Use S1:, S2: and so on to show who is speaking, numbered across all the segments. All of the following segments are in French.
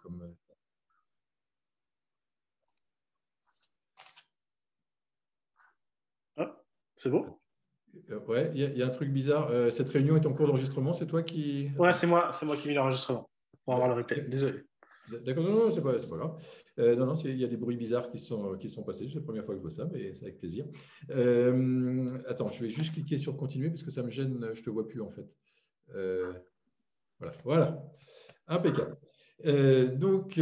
S1: comme…
S2: Ah, c'est bon?
S1: Ouais, il y a un truc bizarre. Cette réunion est en cours d'enregistrement, c'est toi qui…
S2: Ouais,
S1: Attends.
S2: c'est moi qui ai mis l'enregistrement pour avoir le replay. Désolé.
S1: D'accord, non, non, c'est pas grave. Non, non, il y a des bruits bizarres qui sont passés. C'est la première fois que je vois ça, mais c'est avec plaisir. Attends, je vais juste cliquer sur continuer parce que ça me gêne. Je ne te vois plus en fait. Voilà, voilà. Impeccable. Donc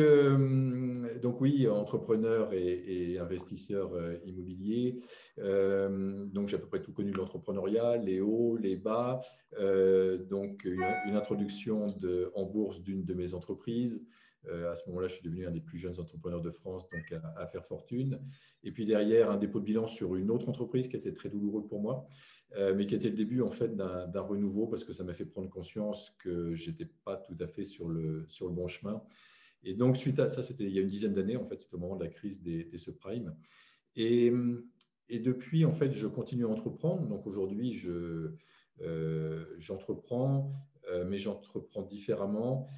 S1: oui, entrepreneur et investisseur immobilier. Donc j'ai à peu près tout connu de l'entrepreneuriat, les hauts, les bas. Donc une introduction en bourse d'une de mes entreprises. À ce moment-là, je suis devenu un des plus jeunes entrepreneurs de France, donc à faire fortune. Et puis derrière, un dépôt de bilan sur une autre entreprise qui a été très douloureux pour moi. Mais qui était le début en fait d'un renouveau parce que ça m'a fait prendre conscience que je n'étais pas tout à fait sur le bon chemin. Et donc, suite à ça, c'était il y a une dizaine d'années, en fait, c'était au moment de la crise des subprimes. Et, et depuis, en fait, je continue à entreprendre. Donc aujourd'hui, j'entreprends, mais j'entreprends différemment.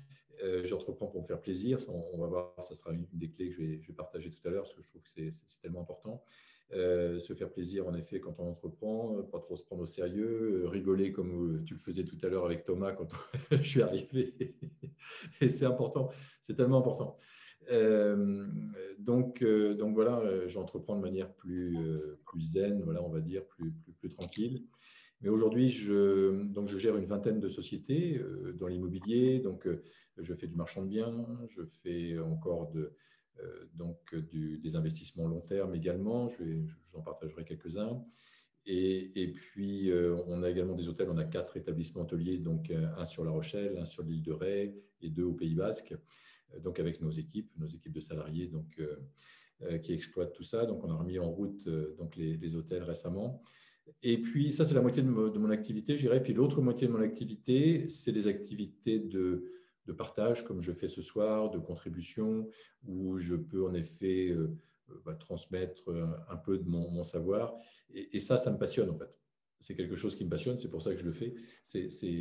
S1: J'entreprends pour me faire plaisir. On va voir, ça sera une des clés que je vais partager tout à l'heure parce que je trouve que c'est tellement important. Se faire plaisir, en effet, quand on entreprend, pas trop se prendre au sérieux, rigoler comme tu le faisais tout à l'heure avec Thomas quand je suis arrivé. Et c'est important, c'est tellement important. Donc voilà, j'entreprends de manière plus zen, voilà, on va dire, plus tranquille. Mais aujourd'hui, donc je gère une vingtaine de sociétés dans l'immobilier. Donc, je fais du marchand de biens, je fais encore des investissements long terme également. J'en partagerai quelques-uns. Et puis, on a également des hôtels. On a 4 établissements hôteliers, donc un sur La Rochelle, un sur l'île de Ré et 2 au Pays Basque. Donc, avec nos équipes de salariés qui exploitent tout ça. Donc, on a remis en route donc les hôtels récemment. Et puis, ça, c'est la moitié de mon activité, je dirais. Puis l'autre moitié de mon activité, c'est des activités de partage, comme je fais ce soir, de contribution, où je peux en effet transmettre un peu de mon savoir. Et ça me passionne, en fait. C'est quelque chose qui me passionne, c'est pour ça que je le fais.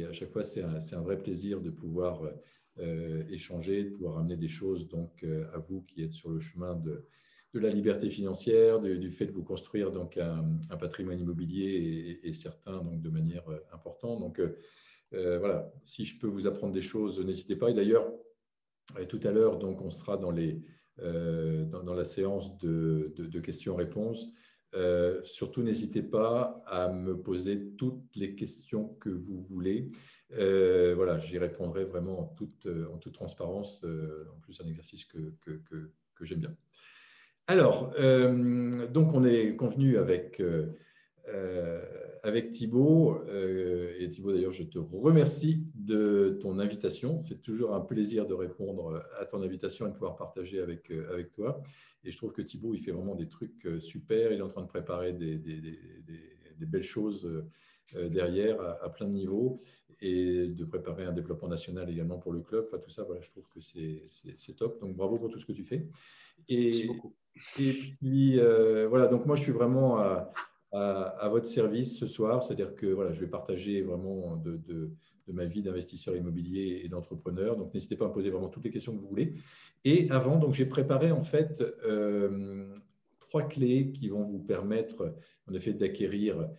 S1: À chaque fois, c'est un vrai plaisir de pouvoir échanger, de pouvoir amener des choses donc, à vous qui êtes sur le chemin de la liberté financière, du fait de vous construire donc un patrimoine immobilier et certains donc de manière importante. Donc voilà, si je peux vous apprendre des choses, n'hésitez pas. Et d'ailleurs, tout à l'heure, donc on sera dans la séance de questions-réponses. Surtout, n'hésitez pas à me poser toutes les questions que vous voulez. Voilà, j'y répondrai vraiment en toute transparence. En plus, un exercice que j'aime bien. Alors, donc on est convenu avec Thibaut. Et Thibaut, d'ailleurs, je te remercie de ton invitation. C'est toujours un plaisir de répondre à ton invitation et de pouvoir partager avec toi. Et je trouve que Thibaut, il fait vraiment des trucs super. Il est en train de préparer des belles choses derrière à plein de niveaux et de préparer un développement national également pour le club. Enfin, tout ça, voilà, je trouve que c'est top. Donc, bravo pour tout ce que tu fais.
S2: Merci
S1: Et,
S2: beaucoup.
S1: et puis, voilà, donc moi, je suis vraiment à votre service ce soir. C'est-à-dire que voilà, je vais partager vraiment de ma vie d'investisseur immobilier et d'entrepreneur. Donc, n'hésitez pas à me poser vraiment toutes les questions que vous voulez. Et avant, donc, j'ai préparé en fait 3 clés qui vont vous permettre, en effet, d'acquérir,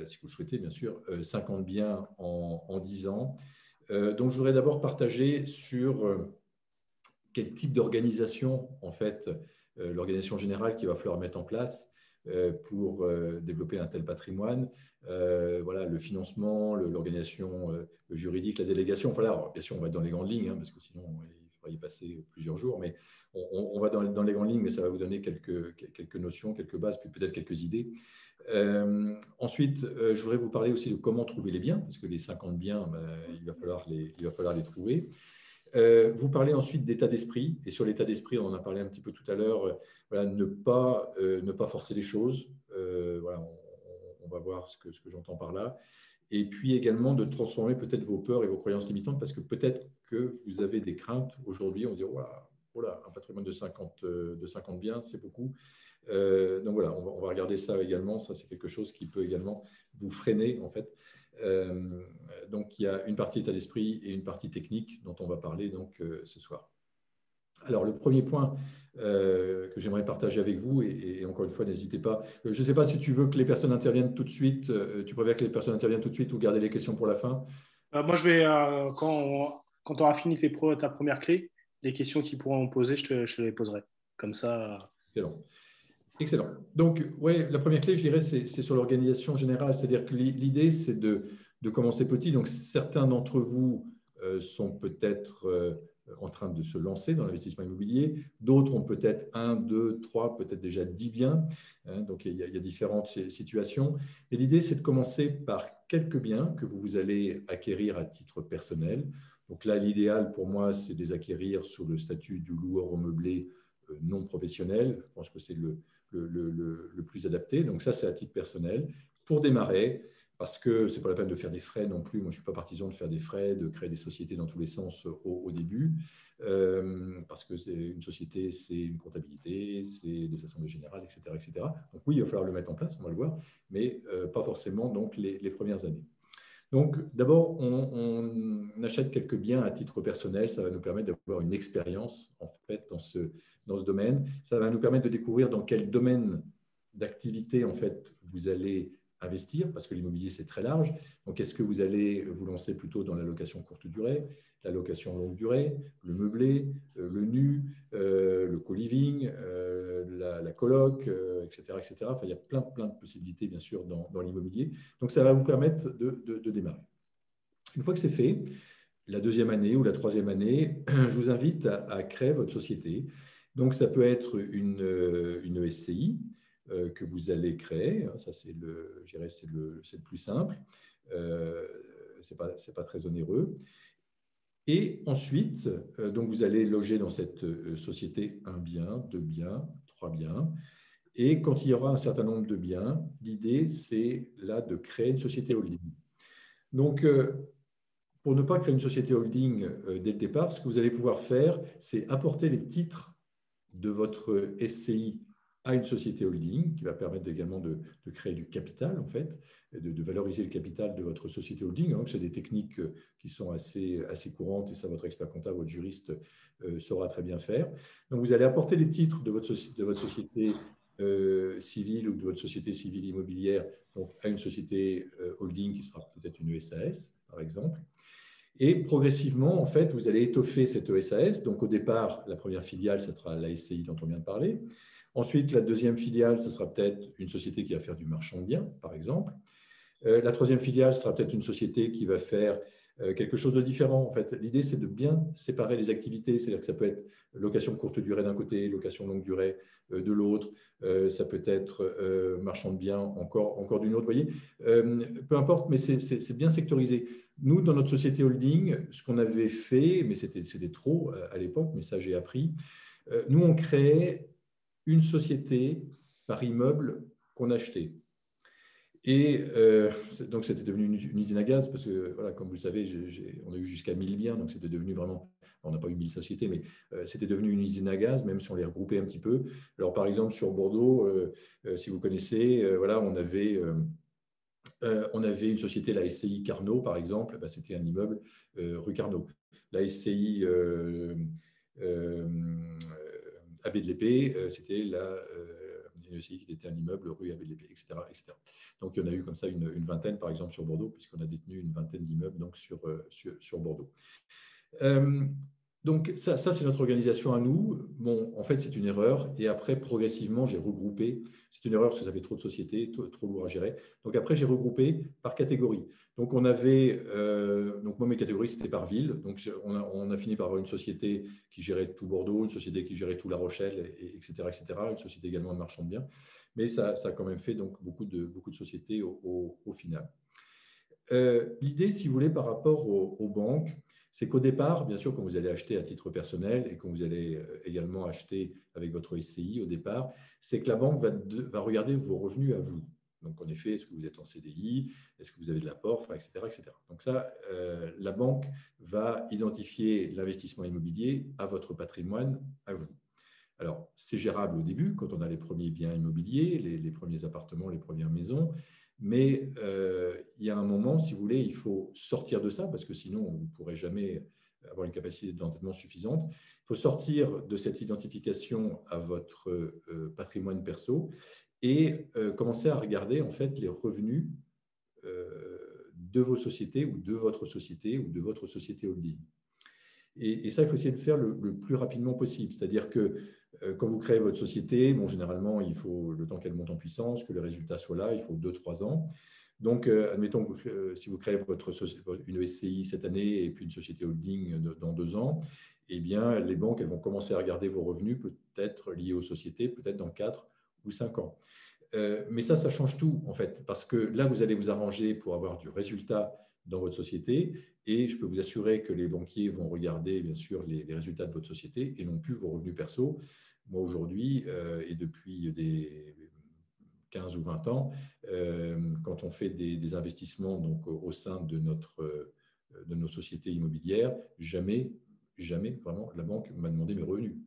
S1: si vous le souhaitez, bien sûr, 50 biens en 10 ans. Donc, je voudrais d'abord partager sur quel type d'organisation, en fait, l'organisation générale qu'il va falloir mettre en place pour développer un tel patrimoine. Voilà, le financement, l'organisation juridique, la délégation. Enfin, là, bien sûr, on va être dans les grandes lignes, parce que sinon, il faudrait y passer plusieurs jours. Mais on va dans les grandes lignes, mais ça va vous donner quelques notions, quelques bases, puis peut-être quelques idées. Ensuite, je voudrais vous parler aussi de comment trouver les biens, parce que les 50 biens, il va falloir les trouver. Vous parlez ensuite d'état d'esprit. Et sur l'état d'esprit, on en a parlé un petit peu tout à l'heure. Voilà, ne pas forcer les choses. Voilà, on va voir ce que j'entends par là. Et puis également de transformer peut-être vos peurs et vos croyances limitantes, parce que peut-être que vous avez des craintes aujourd'hui. On dit, voilà, un patrimoine de 50 biens, c'est beaucoup. Donc voilà, on va regarder ça également. Ça, c'est quelque chose qui peut également vous freiner, en fait. Donc, il y a une partie état d'esprit et une partie technique dont on va parler donc, ce soir. Alors, le premier point que j'aimerais partager avec vous, et encore une fois, n'hésitez pas. Je ne sais pas si tu veux que les personnes interviennent tout de suite. Tu préfères que les personnes interviennent tout de suite ou garder les questions pour la fin?
S2: Moi, je vais, quand tu auras fini ta première clé, les questions qu'ils pourront me poser, je te les poserai. Comme ça.
S1: Excellent. Excellent. Donc, ouais, la première clé, je dirais, c'est sur l'organisation générale. C'est-à-dire que l'idée, c'est de commencer petit. Donc, certains d'entre vous sont peut-être en train de se lancer dans l'investissement immobilier. D'autres ont peut-être 1, 2, 3, peut-être déjà 10 biens. Donc, il y a différentes situations. Et l'idée, c'est de commencer par quelques biens que vous allez acquérir à titre personnel. Donc là, l'idéal pour moi, c'est de les acquérir sous le statut du loueur au meublé non professionnel. Je pense que c'est le plus adapté. Donc ça, c'est à titre personnel. Pour démarrer, parce que ce n'est pas la peine de faire des frais non plus. Moi, je ne suis pas partisan de faire des frais, de créer des sociétés dans tous les sens au début, parce que c'est une société, c'est une comptabilité, c'est des assemblées générales, etc., etc. Donc oui, il va falloir le mettre en place, on va le voir, mais pas forcément donc, les premières années. Donc, d'abord, on achète quelques biens à titre personnel. Ça va nous permettre d'avoir une expérience en fait, dans ce domaine. Ça va nous permettre de découvrir dans quel domaine d'activité en fait, vous allez investir, parce que l'immobilier, c'est très large. Donc, est-ce que vous allez vous lancer plutôt dans la location courte durée, la location longue durée, le meublé, le nu, le co-living, la coloc, etc., etc. Enfin, il y a plein de possibilités, bien sûr, dans l'immobilier. Donc, ça va vous permettre de démarrer. Une fois que c'est fait, la deuxième année ou la troisième année, je vous invite à créer votre société. Donc, ça peut être une SCI que vous allez créer. Ça, c'est le plus simple. Ce n'est pas très onéreux. Et ensuite, donc vous allez loger dans cette société un bien, deux biens, trois biens. Et quand il y aura un certain nombre de biens, l'idée, c'est là de créer une société holding. Donc, pour ne pas créer une société holding dès le départ, ce que vous allez pouvoir faire, c'est apporter les titres de votre SCI à une société holding qui va permettre également de créer du capital, en fait, de valoriser le capital de votre société holding. Hein, c'est des techniques qui sont assez courantes et ça, votre expert comptable, votre juriste saura très bien faire. Donc, vous allez apporter les titres de votre société civile ou de votre société civile immobilière donc, à une société holding qui sera peut-être une SAS, par exemple. Et progressivement, en fait, vous allez étoffer cette SAS. Donc, au départ, la première filiale, ce sera la SCI dont on vient de parler. Ensuite, la deuxième filiale, ce sera peut-être une société qui va faire du marchand de biens, par exemple. La troisième filiale sera peut-être une société qui va faire quelque chose de différent. En fait, l'idée, c'est de bien séparer les activités. C'est-à-dire que ça peut être location courte durée d'un côté, location longue durée de l'autre. Ça peut être marchand de biens encore d'une autre. Vous voyez, peu importe, mais c'est bien sectorisé. Nous, dans notre société holding, ce qu'on avait fait, mais c'était trop à l'époque, mais ça, j'ai appris. Nous, on créait une société par immeuble qu'on achetait. Et donc, c'était devenu une usine à gaz parce que, voilà, comme vous le savez, on a eu jusqu'à 1000 biens, donc c'était devenu vraiment, on n'a pas eu 1000 sociétés, mais c'était devenu une usine à gaz, même si on les regroupait un petit peu. Alors, par exemple, sur Bordeaux, si vous connaissez, voilà, on avait une société, la SCI Carnot, par exemple, bah, c'était un immeuble rue Carnot. La SCI Abbé de l'Épée, c'était une SCI qui était un immeuble rue Abbé de l'Épée, etc., etc. Donc, il y en a eu comme ça une vingtaine, par exemple, sur Bordeaux, puisqu'on a détenu une vingtaine d'immeubles donc, sur Bordeaux. Donc, ça c'est notre organisation à nous. Bon, en fait, c'est une erreur. Et après, progressivement, j'ai regroupé. C'est une erreur parce que ça fait trop de sociétés, trop lourd à gérer. Donc, après, j'ai regroupé par catégorie. Donc, on avait, donc moi, mes catégories, c'était par ville. Donc, on a fini par avoir une société qui gérait tout Bordeaux, une société qui gérait tout La Rochelle, etc., etc. Une société également de marchand de biens. Mais ça a quand même fait donc, beaucoup de sociétés au final. L'idée, si vous voulez, par rapport aux banques, c'est qu'au départ, bien sûr, quand vous allez acheter à titre personnel et quand vous allez également acheter avec votre SCI au départ, c'est que la banque va regarder vos revenus à vous. Donc, en effet, est-ce que vous êtes en CDI? Est-ce que vous avez de l'apport, etc., etc. Donc ça, la banque va identifier l'investissement immobilier à votre patrimoine, à vous. Alors, c'est gérable au début, quand on a les premiers biens immobiliers, les premiers appartements, les premières maisons. Mais il y a un moment, si vous voulez, il faut sortir de ça parce que sinon, on ne pourrait jamais avoir une capacité d'endettement suffisante. faut sortir de cette identification à votre patrimoine perso et commencer à regarder en fait les revenus de vos sociétés ou de votre société ou de votre société holding. Et ça, il faut essayer de le faire le plus rapidement possible. C'est-à-dire que quand vous créez votre société, bon, généralement, il faut le temps qu'elle monte en puissance, que les résultats soient là, il faut 2-3 ans. Donc, admettons que si vous créez une SCI cette année et puis une société holding dans 2 ans, eh bien, les banques elles vont commencer à regarder vos revenus, peut-être liés aux sociétés, peut-être dans 4 ou 5 ans. Mais ça change tout, en fait, parce que là, vous allez vous arranger pour avoir du résultat dans votre société et je peux vous assurer que les banquiers vont regarder, bien sûr, les résultats de votre société et non plus vos revenus perso. Moi, aujourd'hui, et depuis des 15 ou 20 ans, quand on fait des investissements donc, au sein de nos sociétés immobilières, jamais, vraiment, la banque m'a demandé mes revenus.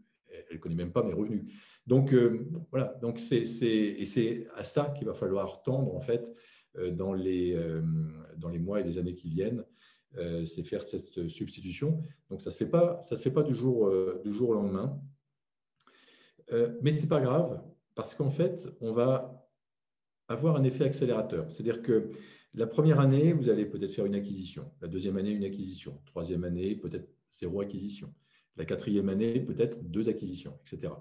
S1: Elle ne connaît même pas mes revenus. Donc, voilà, donc c'est à ça qu'il va falloir tendre, en fait, dans les mois et les années qui viennent, c'est faire cette substitution. Donc, ça ne se fait pas du jour au lendemain. Mais ce n'est pas grave, parce qu'en fait, on va avoir un effet accélérateur. C'est-à-dire que la première année, vous allez peut-être faire une acquisition. La deuxième année, une acquisition. Troisième année, peut-être 0 acquisition. La quatrième année, peut-être 2 acquisitions, etc.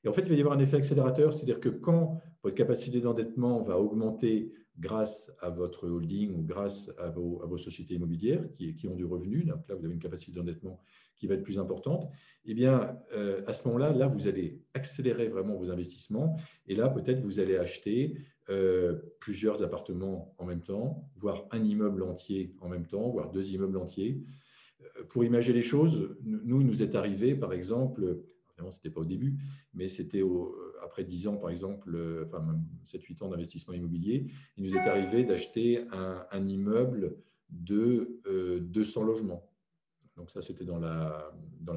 S1: Et en fait, il va y avoir un effet accélérateur, c'est-à-dire que quand votre capacité d'endettement va augmenter grâce à votre holding ou grâce à vos sociétés immobilières qui ont du revenu, donc là, vous avez une capacité d'endettement qui va être plus importante, eh bien, à ce moment-là, là, vous allez accélérer vraiment vos investissements et là, peut-être, vous allez acheter plusieurs appartements en même temps, voire un immeuble entier en même temps, voire 2 immeubles entiers. Pour imaginer les choses, nous est arrivé, par exemple, évidemment, ce n'était pas au début, mais c'était après 10 ans, par exemple, enfin, 7-8 ans d'investissement immobilier, il nous est arrivé d'acheter un immeuble de 200 logements. Donc ça, c'était dans la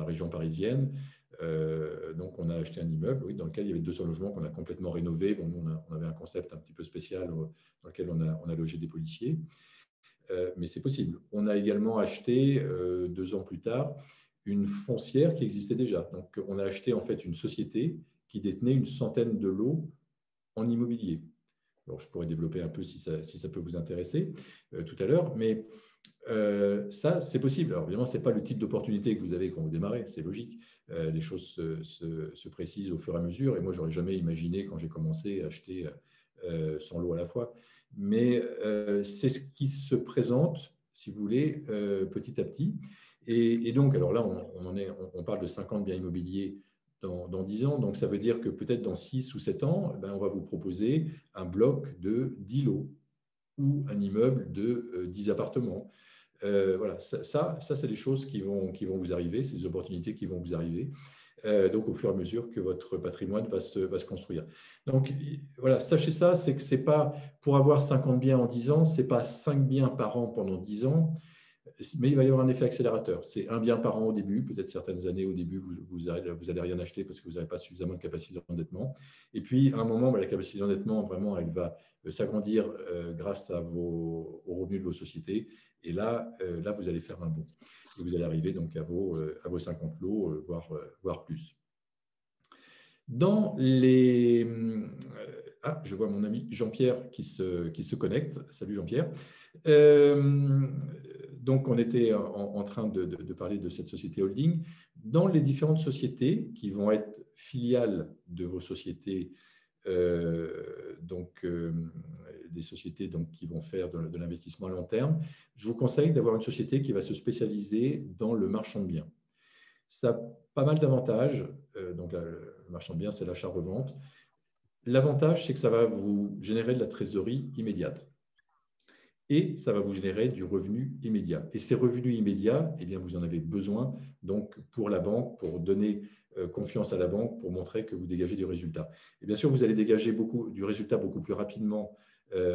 S1: région parisienne. Donc, on a acheté un immeuble oui, dans lequel il y avait 200 logements qu'on a complètement rénovés. Bon, on avait un concept un petit peu spécial dans lequel on a logé des policiers. Mais c'est possible. On a également acheté, 2 ans plus tard, une foncière qui existait déjà. Donc, on a acheté en fait une société qui détenait une centaine de lots en immobilier. Alors, je pourrais développer un peu si ça peut vous intéresser tout à l'heure, mais ça, c'est possible. Alors, évidemment, ce n'est pas le type d'opportunité que vous avez quand vous démarrez, c'est logique. Les choses se précisent au fur et à mesure. Et moi, je n'aurais jamais imaginé, quand j'ai commencé, à acheter 100 lots à la fois. Mais c'est ce qui se présente, si vous voulez, petit à petit. Et donc, alors là, on parle de 50 biens immobiliers dans 10 ans. Donc, ça veut dire que peut-être dans 6 ou 7 ans, on va vous proposer un bloc de 10 lots ou un immeuble de 10 appartements. Voilà, ça c'est des choses qui vont vous arriver, ces opportunités qui vont vous arriver. Donc, au fur et à mesure que votre patrimoine va se construire. Donc, voilà, sachez ça, c'est que ce n'est pas pour avoir 50 biens en 10 ans, ce n'est pas 5 biens par an pendant 10 ans, mais il va y avoir un effet accélérateur. C'est un bien par an au début, peut-être certaines années au début, vous n'allez rien acheter parce que vous n'avez pas suffisamment de capacité d'endettement. Et puis, à un moment, la capacité d'endettement, vraiment, elle va s'agrandir grâce aux revenus de vos sociétés. Et là, vous allez faire un bond. Et vous allez arriver donc à vos 50 lots, voire plus. Dans les… je vois mon ami Jean-Pierre qui se connecte. Salut Jean-Pierre. Donc, on était en train de parler de cette société holding. Dans les différentes sociétés qui vont être filiales de vos sociétés, des sociétés qui vont faire de l'investissement à long terme, je vous conseille d'avoir une société qui va se spécialiser dans le marchand de biens. Ça a pas mal d'avantages. Donc, le marchand de biens, c'est l'achat-revente. L'avantage, c'est que ça va vous générer de la trésorerie immédiate. Et ça va vous générer du revenu immédiat. Et ces revenus immédiats, eh bien, vous en avez besoin donc, pour la banque, pour donner confiance à la banque, pour montrer que vous dégagez du résultat. Et bien sûr, vous allez dégager du résultat beaucoup plus rapidement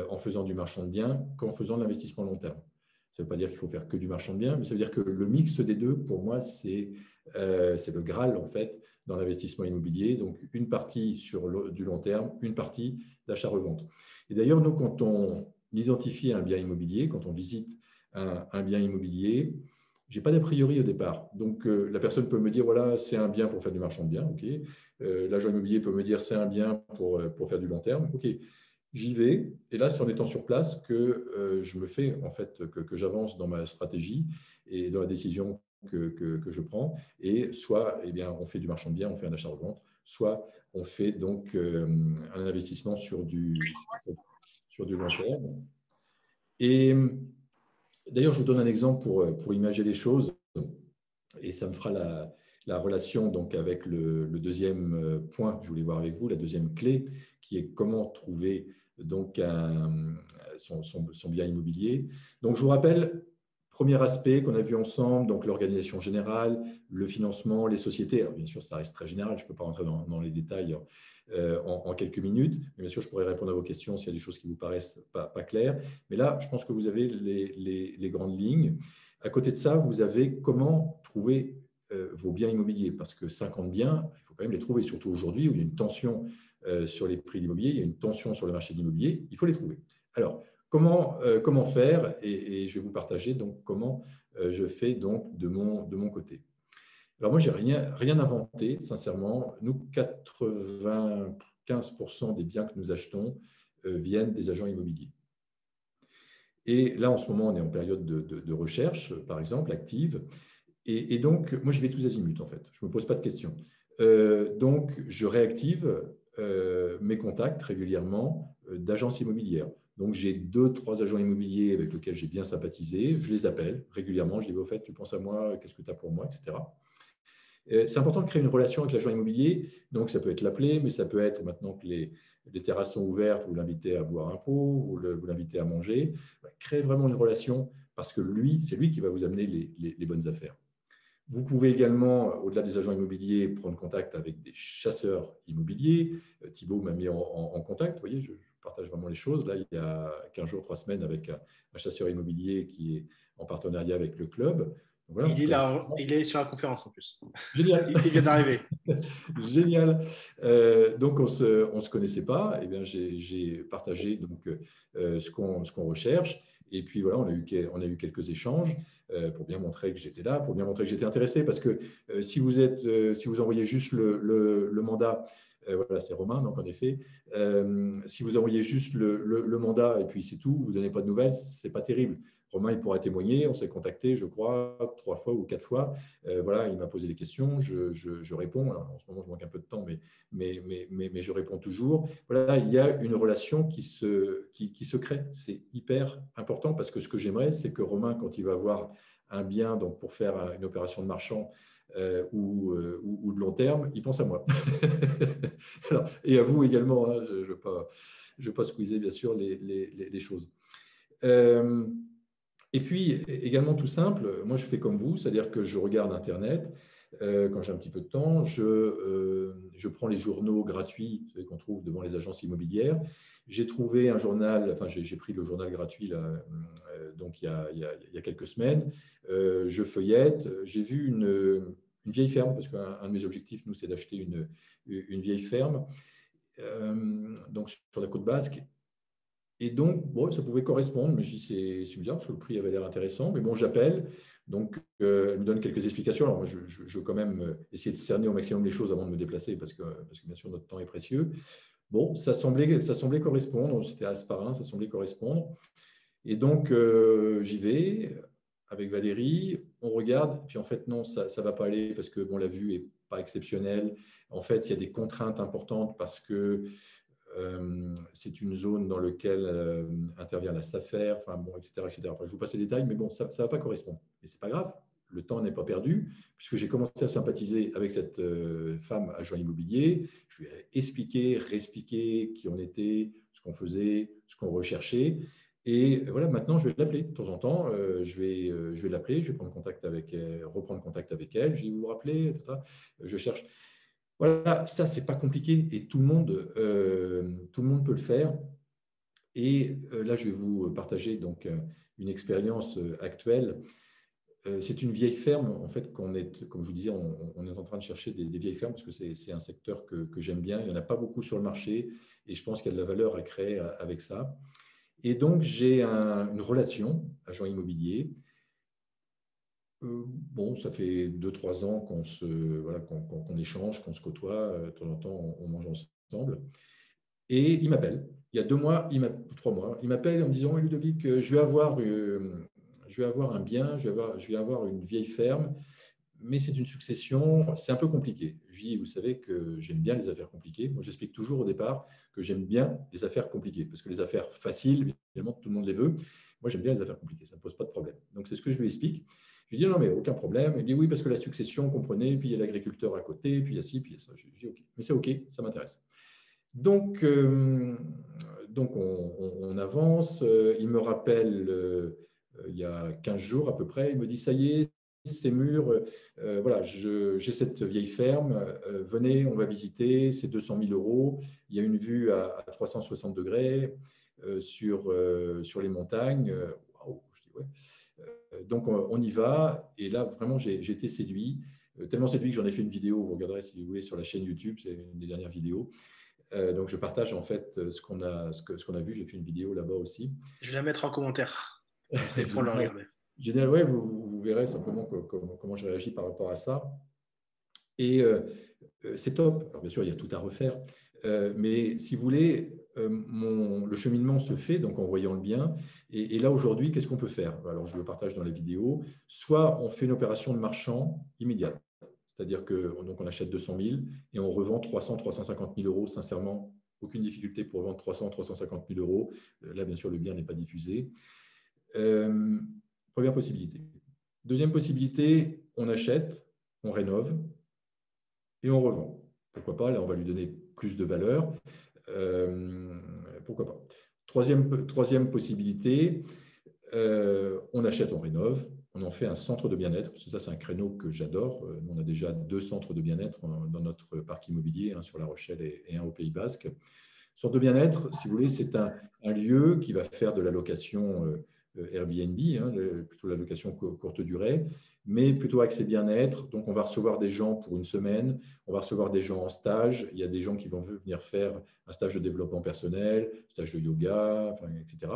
S1: en faisant du marchand de biens qu'en faisant de l'investissement long terme. Ça ne veut pas dire qu'il faut faire que du marchand de biens, mais ça veut dire que le mix des deux, pour moi, c'est le Graal, en fait, dans l'investissement immobilier. Donc, une partie sur du long terme, une partie d'achat-revente. Et d'ailleurs, nous, quand on identifie un bien immobilier, quand on visite un bien immobilier, j'ai pas d'a priori au départ. Donc, la personne peut me dire, voilà, c'est un bien pour faire du marchand de biens, ok. L'agent immobilier peut me dire, c'est un bien pour faire du long terme, ok. J'y vais, et là, c'est en étant sur place que je me fais, en fait, que j'avance dans ma stratégie et dans la décision que je prends. Et soit, eh bien, on fait du marchand de biens, on fait un achat-revente, soit on fait donc un investissement sur du long terme. Et d'ailleurs, je vous donne un exemple pour imager les choses, et ça me fera la relation donc avec le deuxième point que je voulais voir avec vous, la deuxième clé, qui est comment trouver donc son bien immobilier. Donc, je vous rappelle, premier aspect qu'on a vu ensemble, donc l'organisation générale, le financement, les sociétés. Alors, bien sûr, ça reste très général, je ne peux pas rentrer dans les détails en quelques minutes, mais bien sûr, je pourrais répondre à vos questions s'il y a des choses qui vous paraissent pas claires. Mais là, je pense que vous avez les grandes lignes. À côté de ça, vous avez comment trouver vos biens immobiliers, parce que 50 biens, il faut quand même les trouver, surtout aujourd'hui où il y a une tension sur les prix de l'immobilier, il y a une tension sur le marché de l'immobilier, il faut les trouver. Alors, comment faire, et je vais vous partager donc comment je fais donc de mon côté. Alors moi, je n'ai rien inventé, sincèrement. Nous, 95% des biens que nous achetons viennent des agents immobiliers. Et là, en ce moment, on est en période de recherche, par exemple, active. Et donc, moi, je vais tous azimuts, en fait. Je ne me pose pas de questions. Donc, je réactive mes contacts régulièrement d'agences immobilières. Donc, j'ai 2-3 agents immobiliers avec lesquels j'ai bien sympathisé. Je les appelle régulièrement. Je dis, au fait, tu penses à moi, qu'est-ce que tu as pour moi, etc. C'est important de créer une relation avec l'agent immobilier. Donc, ça peut être l'appeler, mais ça peut être maintenant que les terrasses sont ouvertes, vous l'invitez à boire un pot, vous l'invitez à manger. Créez vraiment une relation parce que c'est lui qui va vous amener les bonnes affaires. Vous pouvez également, au-delà des agents immobiliers, prendre contact avec des chasseurs immobiliers. Thibaut m'a mis en contact. Vous voyez, je partage vraiment les choses. Là, il y a 15 jours, 3 semaines, avec un chasseur immobilier qui est en partenariat avec le club. Voilà,
S2: il est sur la conférence en plus.
S1: Génial.
S2: Il vient d'arriver.
S1: Génial. Donc, on se connaissait pas. Eh bien, j'ai partagé donc, ce qu'on recherche. Et puis, voilà, on a eu quelques échanges pour bien montrer que j'étais là, pour bien montrer que j'étais intéressé. Parce que si vous envoyez juste le mandat, voilà, c'est Romain, donc en effet, si vous envoyez juste le mandat et puis c'est tout, vous ne donnez pas de nouvelles, ce n'est pas terrible. Romain, il pourra témoigner. On s'est contacté, je crois, 3 fois ou 4 fois. Voilà, il m'a posé des questions, je réponds. Alors, en ce moment, je manque un peu de temps, mais je réponds toujours. Voilà, il y a une relation qui se crée. C'est hyper important parce que ce que j'aimerais, c'est que Romain, quand il va avoir un bien donc pour faire une opération de marchand ou de long terme, il pense à moi. Alors, et à vous également, hein, je ne vais pas squeezer, bien sûr, les choses. Et puis, également tout simple, moi je fais comme vous, c'est-à-dire que je regarde Internet quand j'ai un petit peu de temps, je prends les journaux gratuits qu'on trouve devant les agences immobilières. J'ai trouvé un journal, enfin j'ai pris le journal gratuit là, donc il y a quelques semaines. Je feuillette, j'ai vu une vieille ferme, parce qu'un de mes objectifs, nous, c'est d'acheter une vieille ferme donc sur la côte basque. Et donc, bon, ça pouvait correspondre, mais je dis c'est bizarre parce que le prix avait l'air intéressant. Mais bon, j'appelle, donc elle me donne quelques explications. Alors moi, je veux quand même essayer de cerner au maximum les choses avant de me déplacer parce que bien sûr, notre temps est précieux. Bon, ça semblait correspondre, c'était Asparin, ça semblait correspondre. Et donc, j'y vais avec Valérie, on regarde, puis en fait, non, ça ne va pas aller parce que bon, la vue n'est pas exceptionnelle. En fait, il y a des contraintes importantes parce que c'est une zone dans laquelle intervient la SAFER, enfin, bon, etc., etc. Enfin, je vous passe les détails, mais bon, ça ne va pas correspondre. Mais ce n'est pas grave, le temps n'est pas perdu, puisque j'ai commencé à sympathiser avec cette femme agent immobilier. Je lui ai expliqué, réexpliqué qui on était, ce qu'on faisait, ce qu'on recherchait. Et voilà, maintenant, je vais l'appeler de temps en temps. Je vais l'appeler, je vais reprendre contact avec elle. Je vais vous rappeler, etc. Je cherche. Voilà, ça, ce n'est pas compliqué et tout le monde peut le faire. Et là, je vais vous partager donc, une expérience actuelle. C'est une vieille ferme, en fait, comme je vous disais, on est en train de chercher des vieilles fermes parce que c'est un secteur que j'aime bien. Il n'y en a pas beaucoup sur le marché et je pense qu'il y a de la valeur à créer avec ça. Et donc, j'ai une relation agent immobilier Bon, ça fait 2-3 ans qu'on échange, qu'on se côtoie. De temps en temps, on mange ensemble. Et il m'appelle. Il y a 2 mois, 3 mois, il m'appelle en me disant: Ludovic, je vais avoir un bien, je vais avoir une vieille ferme, mais c'est une succession, c'est un peu compliqué. Je dis: vous savez que j'aime bien les affaires compliquées. Moi, j'explique toujours au départ que j'aime bien les affaires compliquées, parce que les affaires faciles, évidemment, tout le monde les veut. Moi, j'aime bien les affaires compliquées, ça ne pose pas de problème. Donc, c'est ce que je lui explique. Je lui dis: non, mais aucun problème. Il dit: oui, parce que la succession, comprenez, puis il y a l'agriculteur à côté, puis il y a ci, puis il y a ça. Je dis: ok, mais c'est ok, ça m'intéresse. Donc, on avance. Il me rappelle il y a 15 jours à peu près. Il me dit: ça y est, c'est mûr. Voilà, j'ai cette vieille ferme. Venez, on va visiter. C'est 200 000 euros. Il y a une vue à 360 degrés sur les montagnes. Waouh, je dis ouais. Donc, on y va. Et là, vraiment, j'ai été séduit. Tellement séduit que j'en ai fait une vidéo. Vous regarderez si vous voulez sur la chaîne YouTube. C'est une des dernières vidéos. Donc, je partage en fait ce qu'on a vu. J'ai fait une vidéo là-bas aussi.
S2: Je vais la mettre en commentaire. Comme ça, ils pourront le regarder.
S1: Génial, ouais, vous verrez simplement comment je réagis par rapport à ça. Et c'est top. Alors, bien sûr, il y a tout à refaire. Mais si vous voulez, le cheminement se fait donc en voyant le bien. Et là, aujourd'hui, qu'est-ce qu'on peut faire? Alors, je le partage dans les vidéos. Soit on fait une opération de marchand immédiate. C'est-à-dire qu'on achète 200 000 et on revend 300 350 000 euros. Sincèrement, aucune difficulté pour vendre 300 350 000 euros. Là, bien sûr, le bien n'est pas diffusé. Première possibilité. Deuxième possibilité, on achète, on rénove et on revend. Pourquoi pas? Là, on va lui donner plus de valeur. Pourquoi pas? Troisième possibilité, on achète, on rénove. On en fait un centre de bien-être, parce que ça, c'est un créneau que j'adore. On a déjà 2 centres de bien-être dans notre parc immobilier, un sur La Rochelle et un au Pays Basque. Centre de bien-être, si vous voulez, c'est un lieu qui va faire de la location Airbnb, plutôt la location courte durée, mais plutôt axé bien-être. Donc, on va recevoir des gens pour une semaine, on va recevoir des gens en stage. Il y a des gens qui vont venir faire un stage de développement personnel, stage de yoga, etc.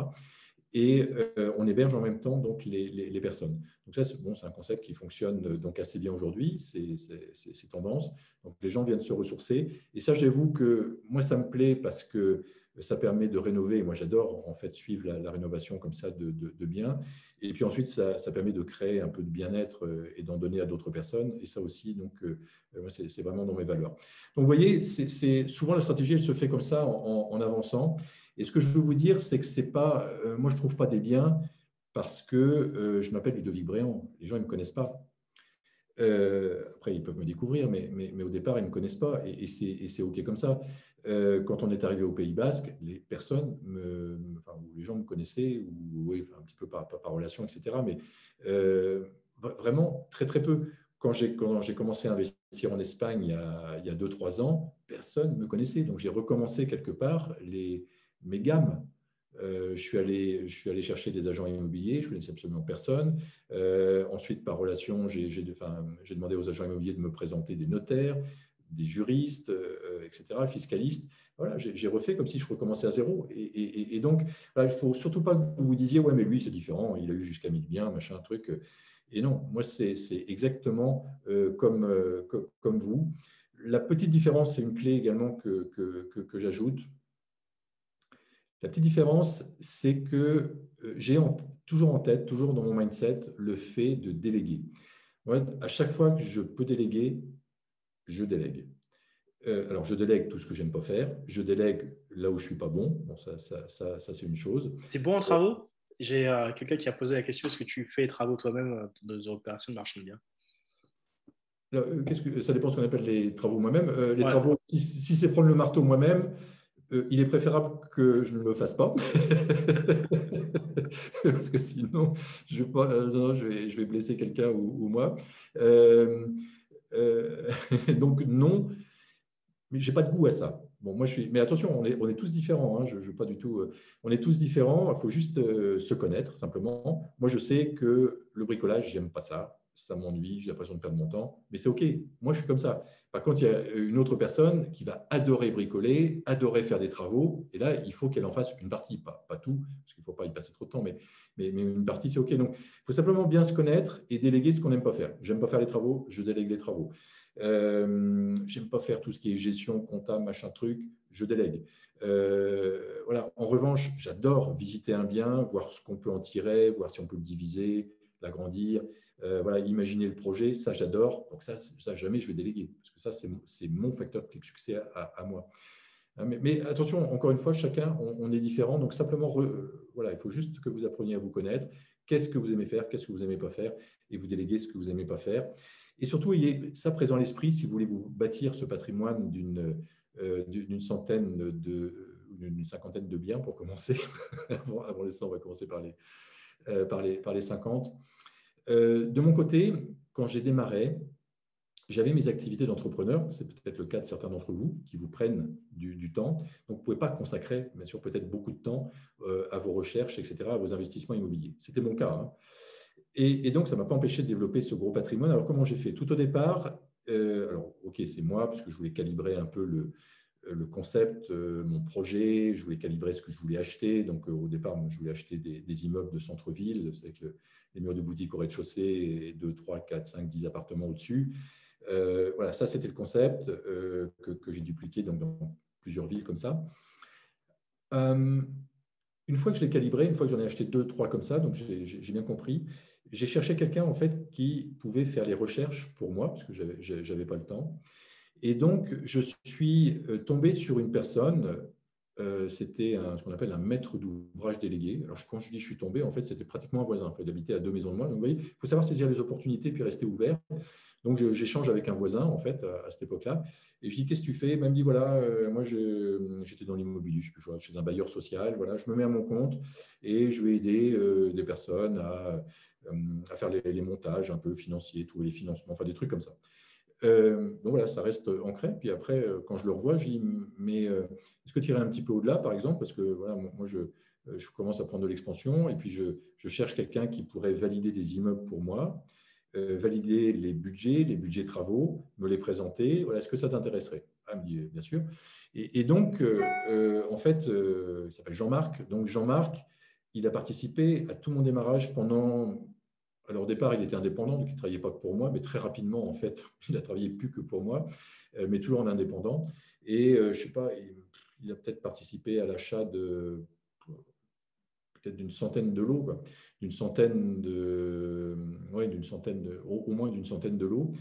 S1: Et on héberge en même temps donc, les personnes. Donc ça, c'est un concept qui fonctionne donc assez bien aujourd'hui, c'est tendance. Donc les gens viennent se ressourcer. Et ça, j'avoue que moi, ça me plaît parce que ça permet de rénover. Moi, j'adore en fait suivre la rénovation comme ça de biens. Et puis ensuite, ça permet de créer un peu de bien-être et d'en donner à d'autres personnes. Et ça aussi, donc, c'est vraiment dans mes valeurs. Donc, vous voyez, souvent la stratégie, elle se fait comme ça en avançant. Et ce que je veux vous dire, c'est que c'est pas, moi, je ne trouve pas des biens parce que je m'appelle Ludovic Bréant. Les gens ne me connaissent pas. Après, ils peuvent me découvrir, mais au départ, ils ne me connaissent pas. Et c'est OK comme ça. Quand on est arrivé au Pays Basque, les personnes, les gens me connaissaient, ou oui, un petit peu par relation, etc. Mais vraiment, très, très peu. Quand j'ai commencé à investir en Espagne il y a 2-3 ans, personne ne me connaissait. Donc, j'ai recommencé quelque part mes gammes. Je suis allé chercher des agents immobiliers, je ne connaissais absolument personne. Ensuite, par relation, j'ai demandé aux agents immobiliers de me présenter des notaires, des juristes, etc., fiscalistes. Voilà, j'ai refait comme si je recommençais à zéro. Et donc, là, il ne faut surtout pas que vous vous disiez: ouais, mais lui, c'est différent, il a eu jusqu'à 1000 biens, machin, truc. Et non, moi, c'est exactement comme vous. La petite différence, c'est une clé également que j'ajoute. La petite différence, c'est que j'ai toujours en tête, toujours dans mon mindset, le fait de déléguer. Ouais, à chaque fois que je peux déléguer, je délègue. Alors, je délègue tout ce que je n'aime pas faire. Je délègue là où je ne suis pas bon. Bon, ça c'est une chose.
S2: C'est bon en travaux? J'ai quelqu'un qui a posé la question: est-ce que tu fais les travaux toi-même dans des opérations de marchand de biens?
S1: Alors, ça dépend de ce qu'on appelle les travaux moi-même. Les
S2: Ouais.
S1: travaux, si c'est prendre le marteau moi-même, il est préférable que je ne le fasse pas. Parce que sinon, je vais blesser quelqu'un ou moi. Donc, non, mais je n'ai pas de goût à ça. Bon, moi, mais attention, on est tous différents. Je pas du tout, on est tous différents. Il faut juste se connaître, simplement. Moi, je sais que le bricolage, je n'aime pas ça. ça m'ennuie, j'ai l'impression de perdre mon temps, mais c'est OK. Moi, je suis comme ça. Par contre, il y a une autre personne qui va adorer bricoler, adorer faire des travaux, et là, il faut qu'elle en fasse une partie, pas tout, parce qu'il ne faut pas y passer trop de temps, mais une partie, c'est OK. Donc, il faut simplement bien se connaître et déléguer ce qu'on n'aime pas faire. J'aime pas faire les travaux, je délègue les travaux. J'aime pas faire tout ce qui est gestion, comptable, machin truc, je délègue. Voilà. En revanche, j'adore visiter un bien, voir ce qu'on peut en tirer, voir si on peut le diviser, l'agrandir. Voilà, imaginer le projet, ça j'adore. Donc ça jamais je vais déléguer, parce que ça c'est mon facteur de succès à moi. Mais attention, encore une fois, chacun, on est différent. Donc simplement, voilà, il faut juste que vous appreniez à vous connaître. Qu'est-ce que vous aimez faire, qu'est-ce que vous n'aimez pas faire, et vous déléguez ce que vous n'aimez pas faire. Et surtout, ayez ça présent à l'esprit si vous voulez vous bâtir ce patrimoine d'une centaine d'une cinquantaine de biens pour commencer. Avant les 100, on va commencer par les 50. De mon côté, quand j'ai démarré, j'avais mes activités d'entrepreneur. C'est peut-être le cas de certains d'entre vous qui vous prennent du temps. Donc, vous ne pouvez pas consacrer, bien sûr, peut-être beaucoup de temps à vos recherches, etc., à vos investissements immobiliers. C'était mon cas. Hein. Et donc, ça ne m'a pas empêché de développer ce gros patrimoine. Alors, comment j'ai fait? Tout au départ, alors, OK, c'est moi, parce que je voulais calibrer un peu le concept, mon projet, je voulais calibrer ce que je voulais acheter. Donc, au départ, moi, je voulais acheter des immeubles de centre-ville, avec les murs de boutique au rez-de-chaussée et 2, 3, 4, 5, 10 appartements au-dessus. Voilà, ça, c'était le concept que j'ai dupliqué donc, dans plusieurs villes comme ça. Une fois que je l'ai calibré, une fois que j'en ai acheté 2, 3 comme ça, donc j'ai bien compris, j'ai cherché quelqu'un en fait qui pouvait faire les recherches pour moi, parce que je n'avais pas le temps. Et donc, je suis tombé sur une personne, c'était ce qu'on appelle un maître d'ouvrage délégué. Alors, quand je dis je suis tombé, en fait, c'était pratiquement un voisin. Il habitait à 2 maisons de moi. Donc, vous voyez, il faut savoir saisir les opportunités puis rester ouvert. Donc, j'échange avec un voisin, en fait, à cette époque-là. Et je dis, qu'est-ce que tu fais? Il me dit, voilà, moi, j'étais dans l'immobilier, je suis chez un bailleur social. Voilà, je me mets à mon compte et je vais aider des personnes à faire les montages un peu financiers, trouver les financements, enfin des trucs comme ça. Donc voilà, ça reste ancré. Puis après, quand je le revois, je dis, mais est-ce que tu irais un petit peu au-delà, par exemple? Parce que voilà, moi, je commence à prendre de l'expansion et puis je cherche quelqu'un qui pourrait valider des immeubles pour moi, valider les budgets travaux, me les présenter. Voilà, est-ce que ça t'intéresserait? Ah, me dit, bien sûr. Et donc, en fait, il s'appelle Jean-Marc. Donc, Jean-Marc, il a participé à tout mon démarrage pendant… Alors, au départ, il était indépendant, donc il ne travaillait pas pour moi, mais très rapidement, en fait, il a travaillé plus que pour moi, mais toujours en indépendant. Et je ne sais pas, il a peut-être participé à l'achat peut-être d'une centaine de lots, quoi. D'une centaine au moins d'une centaine de lots.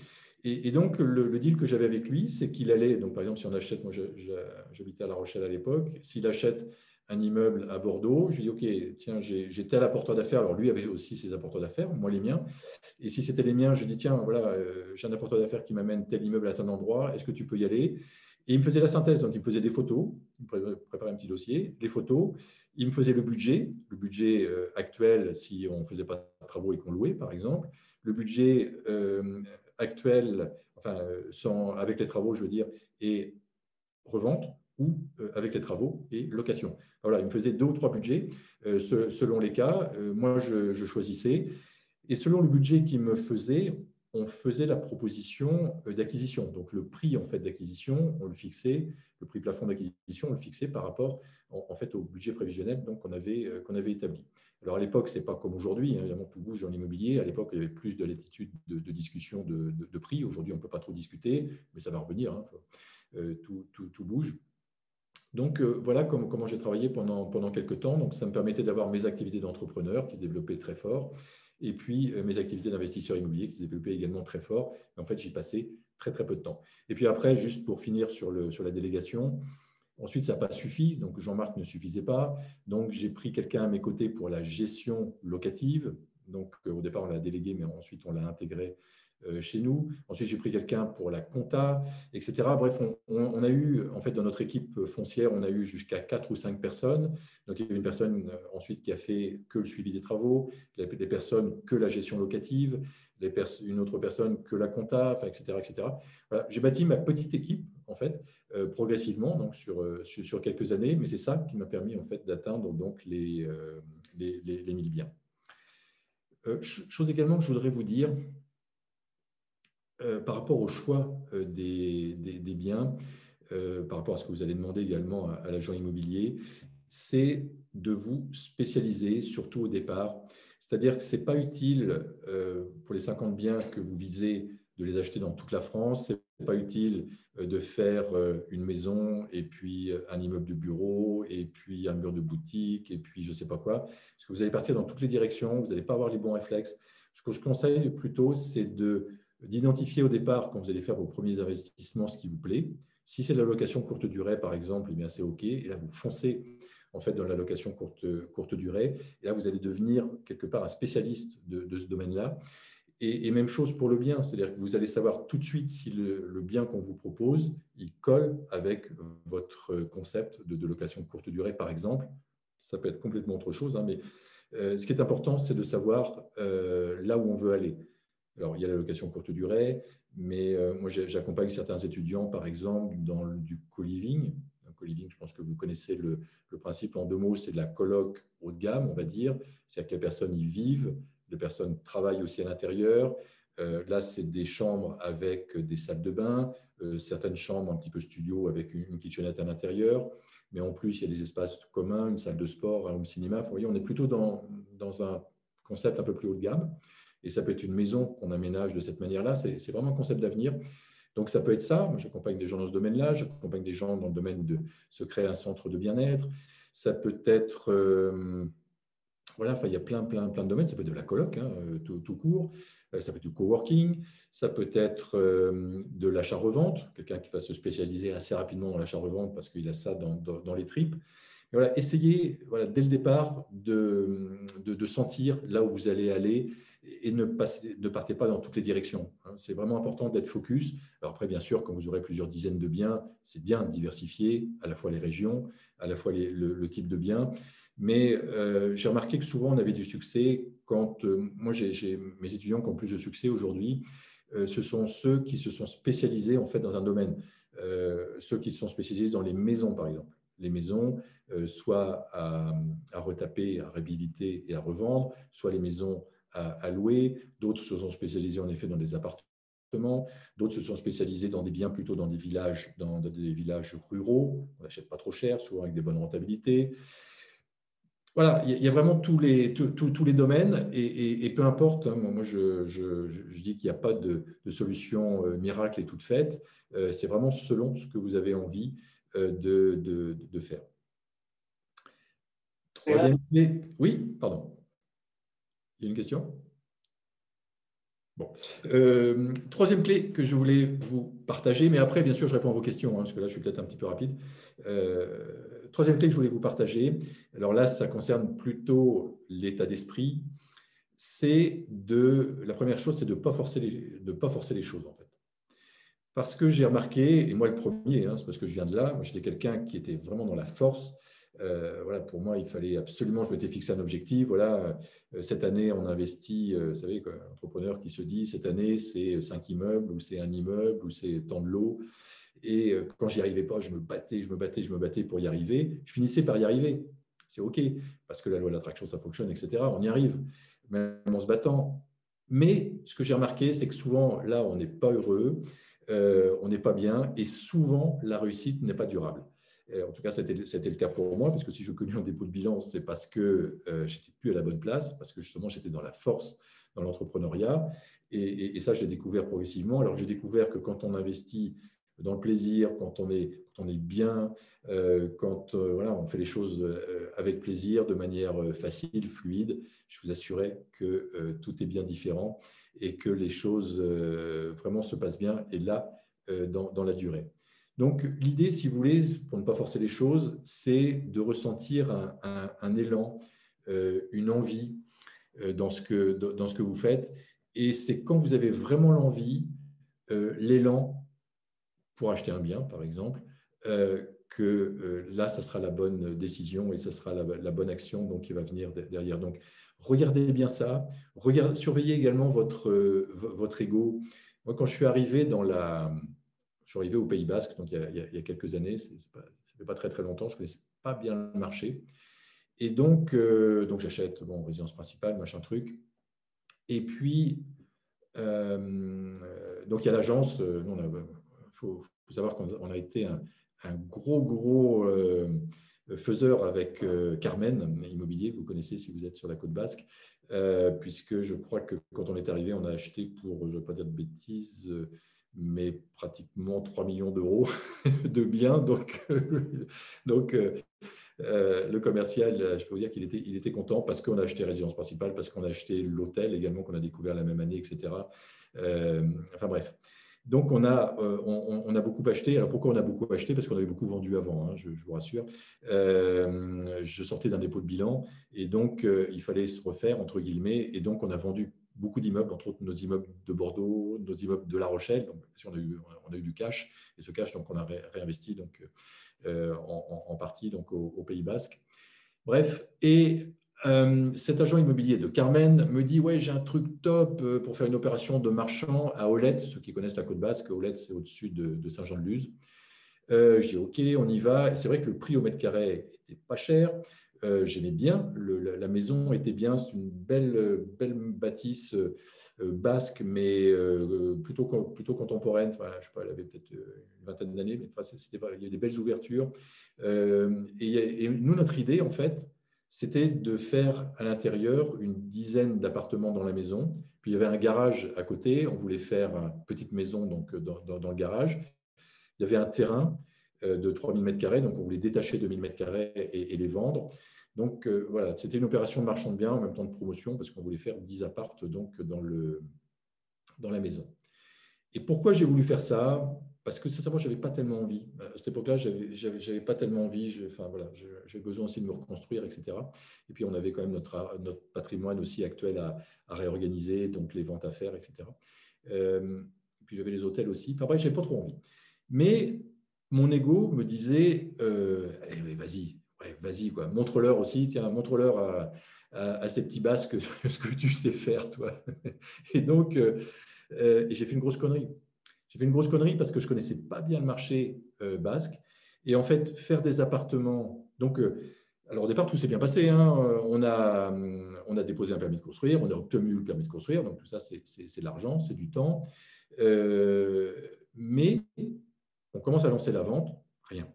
S1: Et donc, le deal que j'avais avec lui, c'est qu'il allait, donc par exemple, si on achète, moi j'habitais à La Rochelle à l'époque, s'il achète un immeuble à Bordeaux, je lui dis, OK, tiens, j'ai tel apporteur d'affaires. Alors, lui avait aussi ses apporteurs d'affaires, moi les miens. Et si c'était les miens, je dis, tiens, voilà, j'ai un apporteur d'affaires qui m'amène tel immeuble à tel endroit, est-ce que tu peux y aller? Et il me faisait la synthèse, donc il me faisait des photos, il me préparait un petit dossier, les photos, il me faisait le budget actuel si on ne faisait pas de travaux et qu'on louait, par exemple, le budget actuel, enfin, avec les travaux, je veux dire, et revente, ou avec les travaux et location. Voilà, il me faisait 2 ou 3 budgets selon les cas. Moi, je choisissais. Et selon le budget qu'il me faisait, on faisait la proposition d'acquisition. Donc, le prix en fait, d'acquisition, on le fixait, le prix plafond d'acquisition, on le fixait par rapport en fait, au budget prévisionnel qu'on avait établi. Alors, à l'époque, ce n'est pas comme aujourd'hui, hein, évidemment, tout bouge dans l'immobilier. À l'époque, il y avait plus de latitude de discussion de prix. Aujourd'hui, on ne peut pas trop discuter, mais ça va revenir. Hein, tout bouge. Donc, voilà comment j'ai travaillé pendant quelques temps. Donc, ça me permettait d'avoir mes activités d'entrepreneur qui se développaient très fort, et puis mes activités d'investisseur immobilier qui se développaient également très fort. Et en fait, j'y passais très, très peu de temps. Et puis après, juste pour finir sur la délégation, ensuite, ça n'a pas suffi. Donc, Jean-Marc ne suffisait pas. Donc, j'ai pris quelqu'un à mes côtés pour la gestion locative. Donc, au départ, on l'a délégué, mais ensuite, on l'a intégré chez nous. Ensuite, j'ai pris quelqu'un pour la compta, etc. Bref, on a eu, en fait, dans notre équipe foncière, on a eu jusqu'à 4 ou 5 personnes. Donc, il y a une personne ensuite qui a fait que le suivi des travaux, des personnes que la gestion locative, une autre personne que la compta, enfin, etc., etc. Voilà. J'ai bâti ma petite équipe, en fait, progressivement, donc sur quelques années, mais c'est ça qui m'a permis, en fait, d'atteindre donc les 1000 biens. Chose également que je voudrais vous dire, Par rapport au choix des biens, par rapport à ce que vous allez demander également à l'agent immobilier, c'est de vous spécialiser, surtout au départ. C'est-à-dire que ce n'est pas utile pour les 50 biens que vous visez de les acheter dans toute la France. Ce n'est pas utile de faire une maison et puis un immeuble de bureau et puis un mur de boutique et puis je ne sais pas quoi. Parce que vous allez partir dans toutes les directions, vous n'allez pas avoir les bons réflexes. Ce que je conseille plutôt, c'est d'identifier au départ, quand vous allez faire vos premiers investissements, ce qui vous plaît. Si c'est de la location courte durée, par exemple, eh bien c'est OK. Et là, vous foncez en fait dans la location courte durée. Et là, vous allez devenir quelque part un spécialiste de ce domaine-là. Et même chose pour le bien, c'est-à-dire que vous allez savoir tout de suite si le bien qu'on vous propose, il colle avec votre concept de location courte durée, par exemple. Ça peut être complètement autre chose, hein, mais ce qui est important, c'est de savoir là où on veut aller. Alors, il y a la location courte durée, mais moi, j'accompagne certains étudiants, par exemple, dans du co-living. Un co-living, je pense que vous connaissez le principe en 2 mots, c'est de la coloc haut de gamme, on va dire. C'est-à-dire que les personnes y vivent, les personnes travaillent aussi à l'intérieur. Là, c'est des chambres avec des salles de bain, certaines chambres un petit peu studio avec une kitchenette à l'intérieur. Mais en plus, il y a des espaces communs, une salle de sport, un home cinéma. Vous voyez, on est plutôt dans un concept un peu plus haut de gamme. Et ça peut être une maison qu'on aménage de cette manière-là. C'est vraiment un concept d'avenir. Donc, ça peut être ça. Moi, j'accompagne des gens dans ce domaine-là. J'accompagne des gens dans le domaine de se créer un centre de bien-être. Ça peut être, voilà, enfin, il y a plein de domaines. Ça peut être de la coloc, hein, tout court. Ça peut être du coworking. Ça peut être de l'achat-revente. Quelqu'un qui va se spécialiser assez rapidement dans l'achat-revente parce qu'il a ça dans les tripes. Et voilà, essayez voilà, dès le départ de sentir là où vous allez aller et ne partez pas dans toutes les directions. C'est vraiment important d'être focus. Alors après, bien sûr, quand vous aurez plusieurs dizaines de biens, c'est bien de diversifier à la fois les régions, à la fois le type de biens. Mais j'ai remarqué que souvent, on avait du succès quand, moi, j'ai mes étudiants qui ont plus de succès aujourd'hui, ce sont ceux qui se sont spécialisés en fait dans un domaine. Ceux qui se sont spécialisés dans les maisons, par exemple. Les maisons, soit à retaper, à réhabiliter et à revendre, soit les maisons à louer. D'autres se sont spécialisés en effet dans des appartements. D'autres se sont spécialisés dans des biens plutôt dans des villages ruraux. On n'achète pas trop cher, souvent avec des bonnes rentabilités. Voilà, il y a vraiment tous les domaines et peu importe, hein, moi je dis qu'il n'y a pas de solution miracle et toute faite. C'est vraiment selon ce que vous avez envie de faire. Troisième clé. Oui, pardon. Il y a une question? Bon. Troisième clé que je voulais vous partager, mais après, bien sûr, je réponds à vos questions, hein, parce que là, je suis peut-être un petit peu rapide. Troisième clé que je voulais vous partager, alors là, ça concerne plutôt l'état d'esprit. La première chose, c'est de ne pas forcer les choses, en fait. Parce que j'ai remarqué, et moi le premier, hein, c'est parce que je viens de là, moi j'étais quelqu'un qui était vraiment dans la force. Voilà, pour moi, il fallait absolument, je m'étais fixé un objectif. Voilà, cette année, on investit, vous savez, un entrepreneur qui se dit, cette année, c'est 5 immeubles, ou c'est un immeuble, ou c'est tant de lots. Et quand j'y arrivais pas, je me battais pour y arriver. Je finissais par y arriver. C'est OK, parce que la loi de l'attraction, ça fonctionne, etc. On y arrive, même en se battant. Mais ce que j'ai remarqué, c'est que souvent, là, on n'est pas heureux. On n'est pas bien et souvent la réussite n'est pas durable. Et en tout cas, c'était le cas pour moi, parce que si je connais un dépôt de bilan, c'est parce que j'étais plus à la bonne place, parce que justement j'étais dans la force, dans l'entrepreneuriat. Et ça, je l'ai découvert progressivement. Alors j'ai découvert que quand on investit dans le plaisir, quand on est bien, quand voilà, on fait les choses avec plaisir, de manière facile, fluide, je vous assurais que tout est bien différent et que les choses vraiment se passent bien, et là, dans la durée. Donc, l'idée, si vous voulez, pour ne pas forcer les choses, c'est de ressentir un élan, une envie dans ce que vous faites. Et c'est quand vous avez vraiment l'envie, l'élan pour acheter un bien, par exemple, que là, ça sera la bonne décision et ça sera la bonne action donc, qui va venir derrière. Donc, regardez bien ça. Surveillez également votre ego. Moi, quand je suis arrivé au Pays Basque, donc il y a quelques années, ça ne fait pas très, très longtemps, je ne connaissais pas bien le marché. Et donc j'achète, résidence principale, machin truc. Et puis, Donc, il y a l'agence. Faut savoir qu'on a été un gros faiseur avec Carmen Immobilier, que vous connaissez si vous êtes sur la côte basque, puisque je crois que quand on est arrivé, on a acheté pour, je ne veux pas dire de bêtises, mais pratiquement 3 millions d'euros de biens. Donc le commercial, je peux vous dire qu'il était content parce qu'on a acheté résidence principale, parce qu'on a acheté l'hôtel également qu'on a découvert la même année, etc. Enfin bref. Donc, on a beaucoup acheté. Alors, pourquoi on a beaucoup acheté? Parce qu'on avait beaucoup vendu avant, hein, je vous rassure. Je sortais d'un dépôt de bilan et donc, il fallait se refaire, entre guillemets. Et donc, on a vendu beaucoup d'immeubles, entre autres nos immeubles de Bordeaux, nos immeubles de La Rochelle. Donc, on a eu du cash. Et ce cash, donc, on a réinvesti donc, en partie donc, au Pays Basque. Bref, et cet agent immobilier de Carmen me dit « Ouais, j'ai un truc top pour faire une opération de marchand à Olette. » Ceux qui connaissent la côte basque, Olette, c'est au-dessus de Saint-Jean-de-Luz. Je dis « Ok, on y va. » C'est vrai que le prix au mètre carré n'était pas cher. J'aimais bien. La maison était bien. C'est une belle bâtisse basque, mais plutôt contemporaine. Enfin, je ne sais pas, elle avait peut-être une vingtaine d'années, mais enfin, il y a des belles ouvertures. Et nous, notre idée, en fait, c'était de faire à l'intérieur une dizaine d'appartements dans la maison. Puis il y avait un garage à côté. On voulait faire une petite maison donc, dans le garage. Il y avait un terrain de 3000 m², donc on voulait détacher 2000 m² et les vendre. Donc voilà, c'était une opération de marchand de biens en même temps de promotion parce qu'on voulait faire 10 appartes donc, dans la maison. Et pourquoi j'ai voulu faire ça? Parce que sincèrement, je n'avais pas tellement envie. À cette époque-là, je n'avais pas tellement envie. Enfin, voilà, j'avais besoin aussi de me reconstruire, etc. Et puis, on avait quand même notre patrimoine aussi actuel à réorganiser, donc les ventes à faire, etc. Et puis, j'avais les hôtels aussi. Enfin, bref, je n'avais pas trop envie. Mais mon ego me disait vas-y, ouais, vas-y, quoi. Montre-leur aussi, tiens, montre-leur à ces petits basques ce que tu sais faire, toi. Et donc, j'ai fait une grosse connerie. J'ai fait une grosse connerie parce que je ne connaissais pas bien le marché basque. Et en fait, faire des appartements. Donc, alors au départ, tout s'est bien passé. Hein. On a déposé un permis de construire, on a obtenu le permis de construire. Donc, tout ça, c'est de l'argent, c'est du temps. Mais on commence à lancer la vente, rien.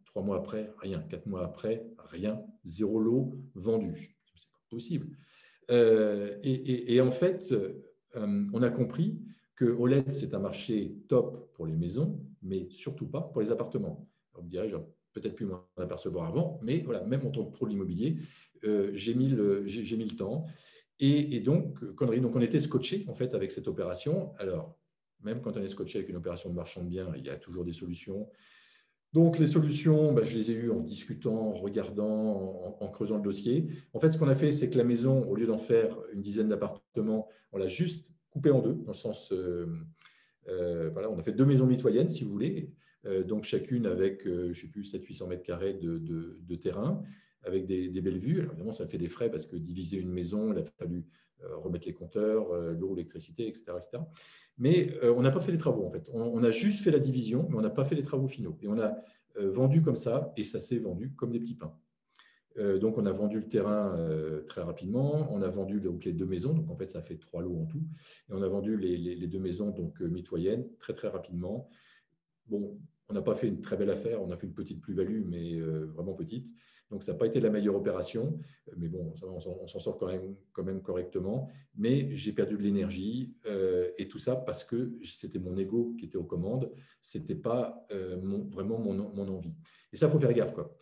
S1: 3 mois après, rien. 4 mois après, rien. 0 lot vendu. C'est pas possible. Et en fait, on a compris que OLED, c'est un marché top pour les maisons, mais surtout pas pour les appartements. Alors, vous direz, peut-être pu m'en apercevoir avant, mais voilà, même en tant que pro de l'immobilier, j'ai mis le temps. Et donc, connerie. Donc, on était scotché en fait avec cette opération. Alors, même quand on est scotché avec une opération de marchand de biens, il y a toujours des solutions. Donc, les solutions, je les ai eues en discutant, en regardant, en creusant le dossier. En fait, ce qu'on a fait, c'est que la maison, au lieu d'en faire une dizaine d'appartements, on l'a juste coupée en deux, dans le sens, voilà, on a fait 2 maisons mitoyennes, si vous voulez, donc chacune avec, je ne sais plus, 700-800 m² de terrain, avec des belles vues. Alors, évidemment, ça fait des frais parce que diviser une maison, il a fallu remettre les compteurs, l'eau, l'électricité, etc., etc. Mais on n'a pas fait les travaux, en fait. On a juste fait la division, mais on n'a pas fait les travaux finaux. Et on a vendu comme ça, et ça s'est vendu comme des petits pains. Donc, on a vendu le terrain très rapidement. On a vendu donc, les 2 maisons. Donc, en fait, ça fait 3 lots en tout. Et on a vendu les 2 maisons donc, mitoyennes très, très rapidement. Bon, on n'a pas fait une très belle affaire. On a fait une petite plus-value, mais vraiment petite. Donc, ça n'a pas été la meilleure opération. Mais bon, on s'en sort quand même correctement. Mais j'ai perdu de l'énergie. Et tout ça parce que c'était mon ego qui était aux commandes. Ce n'était pas vraiment mon envie. Et ça, il faut faire gaffe, quoi.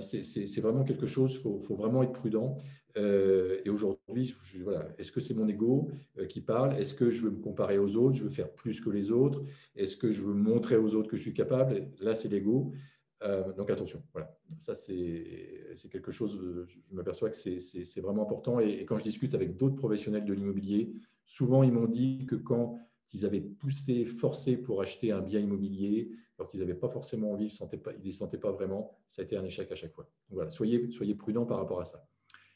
S1: C'est vraiment quelque chose, il faut vraiment être prudent. Et aujourd'hui, voilà, est-ce que c'est mon ego qui parle? Est-ce que je veux me comparer aux autres? Je veux faire plus que les autres? Est-ce que je veux montrer aux autres que je suis capable? Et là, c'est l'ego. Donc attention, voilà. Ça, c'est quelque chose, je m'aperçois que c'est vraiment important. Et quand je discute avec d'autres professionnels de l'immobilier, souvent, ils m'ont dit que quand ils avaient poussé, forcé pour acheter un bien immobilier, alors qu'ils n'avaient pas forcément envie, ils ne les sentaient pas vraiment, ça a été un échec à chaque fois. Donc voilà, soyez prudents par rapport à ça.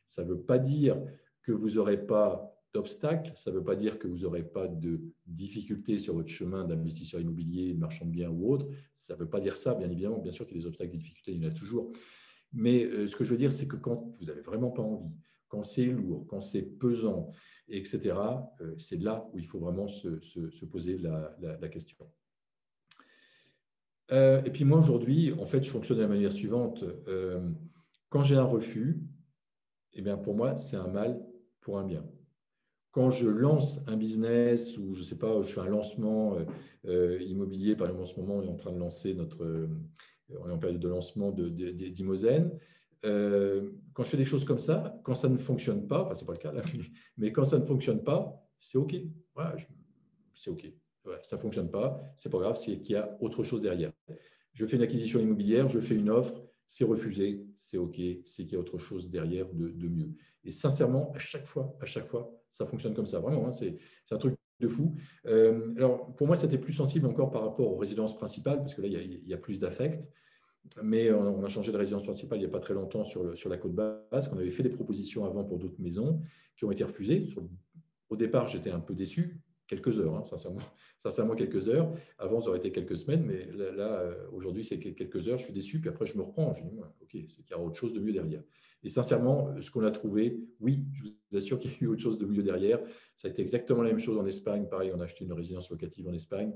S1: Ça ne veut pas dire que vous n'aurez pas d'obstacles, ça ne veut pas dire que vous n'aurez pas de difficultés sur votre chemin d'investisseur immobilier, de marchand de biens ou autre. Ça ne veut pas dire ça, bien évidemment. Bien sûr qu'il y a des obstacles, des difficultés, il y en a toujours. Mais ce que je veux dire, c'est que quand vous n'avez vraiment pas envie, quand c'est lourd, quand c'est pesant, etc. C'est là où il faut vraiment se poser la question. Et puis moi, aujourd'hui, en fait, je fonctionne de la manière suivante. Quand j'ai un refus, eh bien, pour moi, c'est un mal pour un bien. Quand je lance un business ou je ne sais pas, je fais un lancement immobilier, par exemple en ce moment, on est en train de lancer on est en période de lancement d'Imosen. Quand je fais des choses comme ça, quand ça ne fonctionne pas, enfin, ce n'est pas le cas là, mais quand ça ne fonctionne pas, c'est OK. Voilà, c'est OK. Ouais, ça ne fonctionne pas, ce n'est pas grave, c'est qu'il y a autre chose derrière. Je fais une acquisition immobilière, je fais une offre, c'est refusé, c'est OK, c'est qu'il y a autre chose derrière de mieux. Et sincèrement, à chaque fois, ça fonctionne comme ça. Vraiment, hein, c'est un truc de fou. Alors, pour moi, c'était plus sensible encore par rapport aux résidences principales, parce que là, il y a plus d'affect. Mais on a changé de résidence principale il n'y a pas très longtemps sur la côte basque. On avait fait des propositions avant pour d'autres maisons qui ont été refusées. Au départ, j'étais un peu déçu, quelques heures, hein, sincèrement quelques heures. Avant, ça aurait été quelques semaines, mais là aujourd'hui, c'est quelques heures, je suis déçu, puis après, je me reprends. Je dis, OK, c'est qu'il y a autre chose de mieux derrière. Et sincèrement, ce qu'on a trouvé, oui, je vous assure qu'il y a eu autre chose de mieux derrière. Ça a été exactement la même chose en Espagne. Pareil, on a acheté une résidence locative en Espagne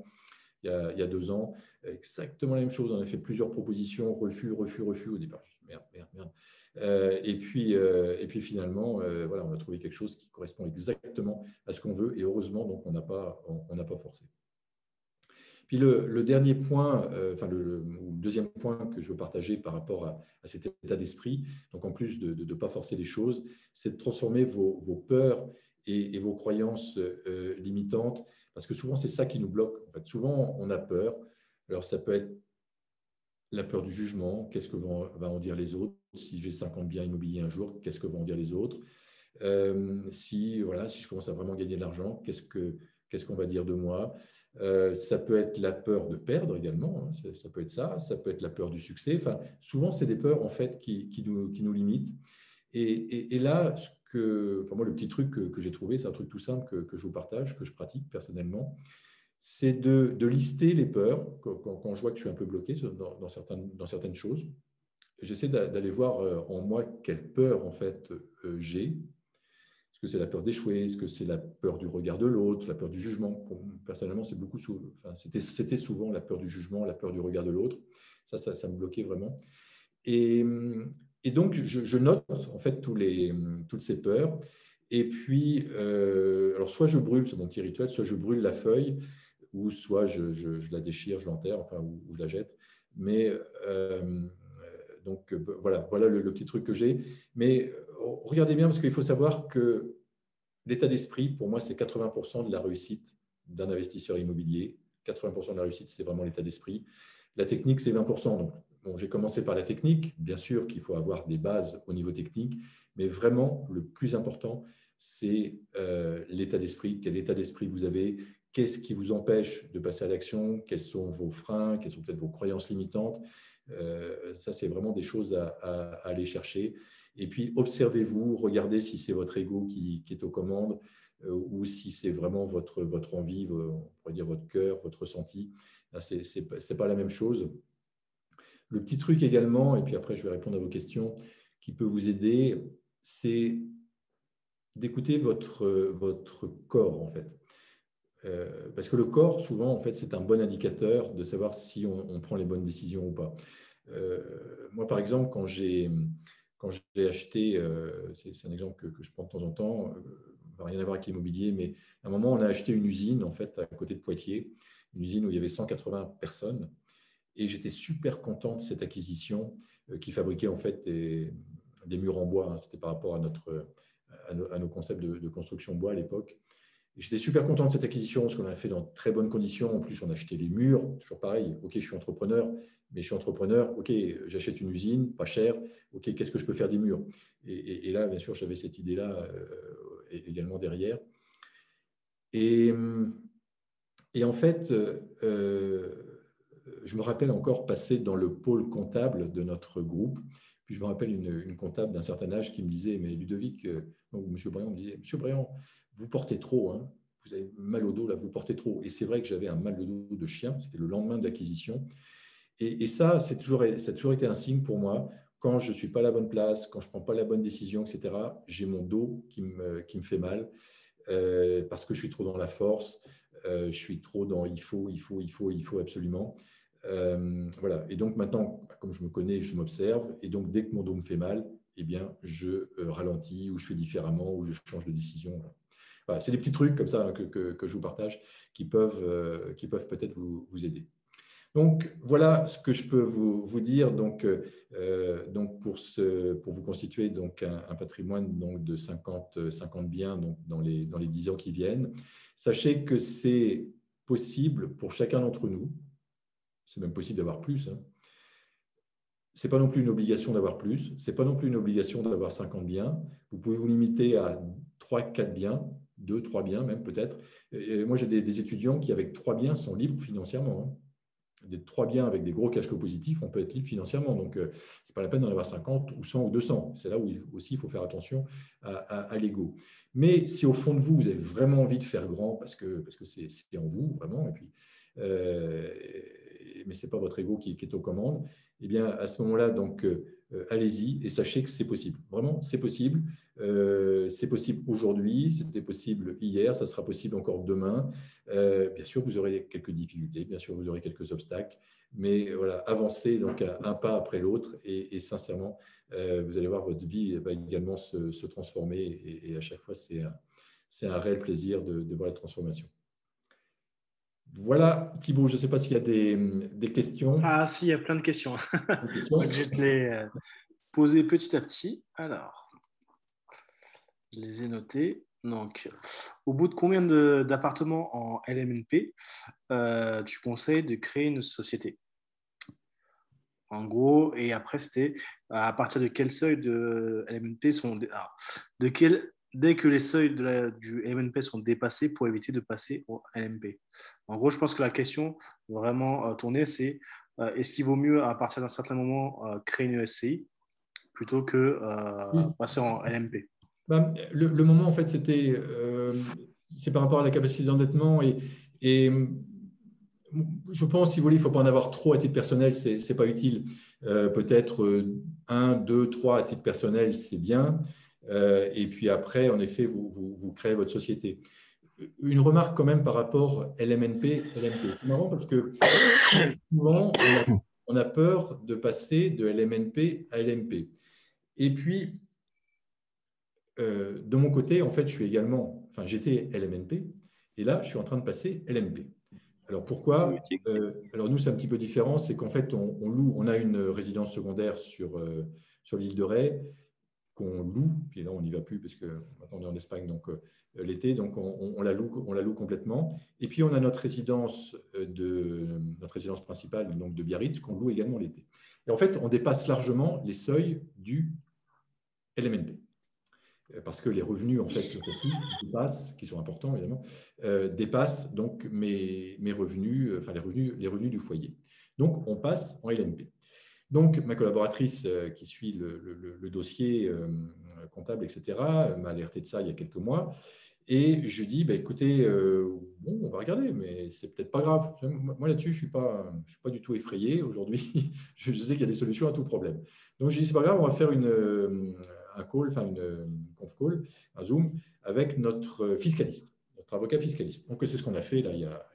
S1: il y a 2 ans. Exactement la même chose. On a fait plusieurs propositions, refus au départ. Je dis, merde. Et puis finalement, voilà, on a trouvé quelque chose qui correspond exactement à ce qu'on veut. Et heureusement, donc, on n'a pas forcé. Puis le dernier point, le deuxième point que je veux partager par rapport à cet état d'esprit, donc en plus de ne pas forcer les choses, c'est de transformer vos peurs et vos croyances limitantes, parce que souvent, c'est ça qui nous bloque. En fait, souvent, on a peur. Alors, ça peut être la peur du jugement. Qu'est-ce que vont en dire les autres? Si j'ai 50 biens immobiliers un jour, qu'est-ce que vont en dire les autres? Si je commence à vraiment gagner de l'argent, qu'est-ce qu'on va dire de moi? Ça peut être la peur de perdre également, hein, ça peut être ça peut être la peur du succès. Enfin, souvent, c'est des peurs en fait qui nous limitent. Et là, moi, le petit truc que j'ai trouvé, c'est un truc tout simple que je vous partage, que je pratique personnellement, c'est de lister les peurs quand je vois que je suis un peu bloqué dans certaines choses. J'essaie d'aller voir en moi quelle peur en fait j'ai. Est-ce que c'est la peur d'échouer? Est-ce que c'est la peur du regard de l'autre, la peur du jugement? Personnellement, c'était souvent la peur du jugement, la peur du regard de l'autre. Ça me bloquait vraiment. Et donc, je note en fait toutes ces peurs. Et puis, alors soit je brûle, c'est mon petit rituel, soit je brûle la feuille, ou soit je la déchire, je l'enterre, enfin, ou je la jette. Mais donc, voilà le petit truc que j'ai. Mais regardez bien, parce qu'il faut savoir que l'état d'esprit, pour moi, c'est 80% de la réussite d'un investisseur immobilier. 80% de la réussite, c'est vraiment l'état d'esprit. La technique, c'est 20%. Donc, bon, j'ai commencé par la technique. Bien sûr qu'il faut avoir des bases au niveau technique, mais vraiment, le plus important, c'est l'état d'esprit. Quel état d'esprit vous avez? Qu'est-ce qui vous empêche de passer à l'action? Quels sont vos freins? Quelles sont peut-être vos croyances limitantes? Ça, c'est vraiment des choses à aller chercher. Et puis, observez-vous, regardez si c'est votre ego qui est aux commandes ou si c'est vraiment votre envie, on pourrait dire votre cœur, votre ressenti. Ce n'est pas la même chose. Le petit truc également, et puis après, je vais répondre à vos questions, qui peut vous aider, c'est d'écouter votre corps, en fait. Parce que le corps, souvent, en fait, c'est un bon indicateur de savoir si on prend les bonnes décisions ou pas. Moi, par exemple, quand j'ai acheté, c'est un exemple que je prends de temps en temps, ça n'a rien à voir avec l'immobilier, mais à un moment, on a acheté une usine, en fait, à côté de Poitiers, une usine où il y avait 180 personnes, et j'étais super content de cette acquisition qui fabriquait, en fait, des murs en bois. Hein. C'était par rapport à nos concepts de construction bois à l'époque. J'étais super content de cette acquisition, parce qu'on l'a fait dans de très bonnes conditions. En plus, on a acheté les murs, toujours pareil. OK, je suis entrepreneur, mais je suis entrepreneur. OK, j'achète une usine, pas cher. OK, qu'est-ce que je peux faire des murs? Et là, bien sûr, j'avais cette idée-là également derrière. Et en fait, je me rappelle encore passer dans le pôle comptable de notre groupe. Puis je me rappelle une comptable d'un certain âge qui me disait, mais Ludovic, donc M. Briand me disait, M. Briand, vous portez trop, hein, vous avez mal au dos, là, vous portez trop. Et c'est vrai que j'avais un mal de dos de chien, c'était le lendemain de l'acquisition. Et ça, ça a toujours été un signe pour moi. Quand je ne suis pas à la bonne place, quand je ne prends pas la bonne décision, etc., j'ai mon dos qui me fait mal. parce que je suis trop dans la force, je suis trop dans il faut absolument. Voilà. Et donc maintenant, comme je me connais, je m'observe. Et donc, dès que mon dos me fait mal, eh bien, je ralentis ou je fais différemment ou je change de décision. Voilà, c'est des petits trucs comme ça que je vous partage qui peuvent peut-être vous aider. Donc, voilà ce que je peux vous dire donc pour vous constituer donc un patrimoine donc de 50 biens donc dans les 10 ans qui viennent. Sachez que c'est possible pour chacun d'entre nous. C'est même possible d'avoir plus. Hein. Ce n'est pas non plus une obligation d'avoir plus. Ce n'est pas non plus une obligation d'avoir 50 biens. Vous pouvez vous limiter à 3-4 biens, 2-3 biens même peut-être. Moi, j'ai des étudiants qui, avec 3 biens, sont libres financièrement. Hein. Des 3 biens avec des gros cash flows positifs, on peut être libre financièrement. Donc, ce n'est pas la peine d'en avoir 50 ou 100 ou 200. C'est là où aussi il faut faire attention à l'ego. Mais si au fond de vous, vous avez vraiment envie de faire grand, parce que c'est en vous, vraiment, et puis, mais ce n'est pas votre ego qui est aux commandes, eh bien, à ce moment-là, donc, allez-y et sachez que c'est possible. Vraiment, c'est possible. C'est possible aujourd'hui, c'était possible hier, ça sera possible encore demain. Bien sûr, vous aurez quelques difficultés, bien sûr, vous aurez quelques obstacles, mais voilà, avancez donc un pas après l'autre et sincèrement, vous allez voir votre vie va également se transformer et à chaque fois, c'est un réel plaisir de voir la transformation. Voilà, Thibaut, je ne sais pas s'il y a des questions.
S2: Ah, si, il y a plein de questions. Donc, je vais te les poser petit à petit. Alors, je les ai notés. Donc, au bout de combien d'appartements en LMNP tu conseilles de créer une société? En gros, et après, c'était à partir de quel seuil de LMNP dès que les seuils du LMNP sont dépassés pour éviter de passer au LMP. En gros, je pense que la question vraiment tournée, c'est est-ce qu'il vaut mieux, à partir d'un certain moment, créer une SCI plutôt que passer en LMP?
S1: Ben, le moment, en fait, c'est par rapport à la capacité d'endettement et je pense, si vous voulez, il ne faut pas en avoir trop à titre personnel, ce n'est pas utile. Peut-être 1, 2, 3 à titre personnel, c'est bien. Et puis après, en effet, vous créez votre société. Une remarque quand même par rapport LMNP, LMP. C'est marrant parce que souvent, on a peur de passer de LMNP à LMP. Et puis, de mon côté, en fait, j'étais LMNP et là, je suis en train de passer LMP. Alors pourquoi? Alors nous, c'est un petit peu différent, c'est qu'en fait, on a une résidence secondaire sur l'île de Ré qu'on loue, puis là, on n'y va plus parce que maintenant on est en Espagne, donc l'été, donc on la loue complètement. Et puis, on a notre résidence principale, donc de Biarritz, qu'on loue également l'été. Et en fait, on dépasse largement les seuils du LMNP. Parce que les revenus en fait locatifs qui sont importants évidemment, dépassent donc mes revenus, enfin les revenus du foyer. Donc on passe en LMP. Donc ma collaboratrice qui suit le dossier comptable, etc., m'a alerté de ça il y a quelques mois. Et je dis, bah, écoutez, bon, on va regarder, mais c'est peut-être pas grave. Moi là-dessus, je suis pas du tout effrayé aujourd'hui. Je sais qu'il y a des solutions à tout problème. Donc je dis, c'est pas grave, on va faire un call, enfin une conf call, un Zoom, avec notre fiscaliste, notre avocat fiscaliste. Donc c'est ce qu'on a fait là, il y a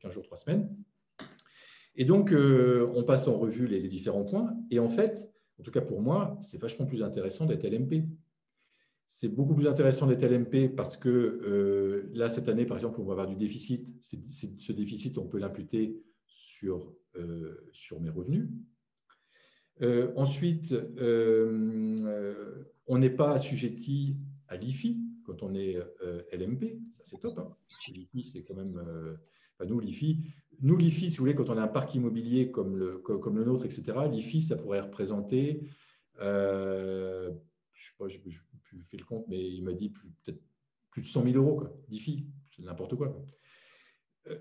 S1: 15 jours, 3 semaines. Et donc, on passe en revue les différents points. Et en fait, en tout cas pour moi, c'est vachement plus intéressant d'être LMP. C'est beaucoup plus intéressant d'être LMP parce que là, cette année, par exemple, on va avoir du déficit. Ce déficit, on peut l'imputer sur mes revenus. Ensuite, on n'est pas assujetti à l'IFI quand on est LMP. Ça, c'est top. Hein. L'IFI, c'est quand même… nous, l'IFI, si vous voulez, quand on a un parc immobilier comme le nôtre, etc., l'IFI, ça pourrait représenter… je ne sais pas, je n'ai plus fait le compte, mais il m'a dit peut-être plus de 100 000 euros d'IFI, c'est n'importe quoi.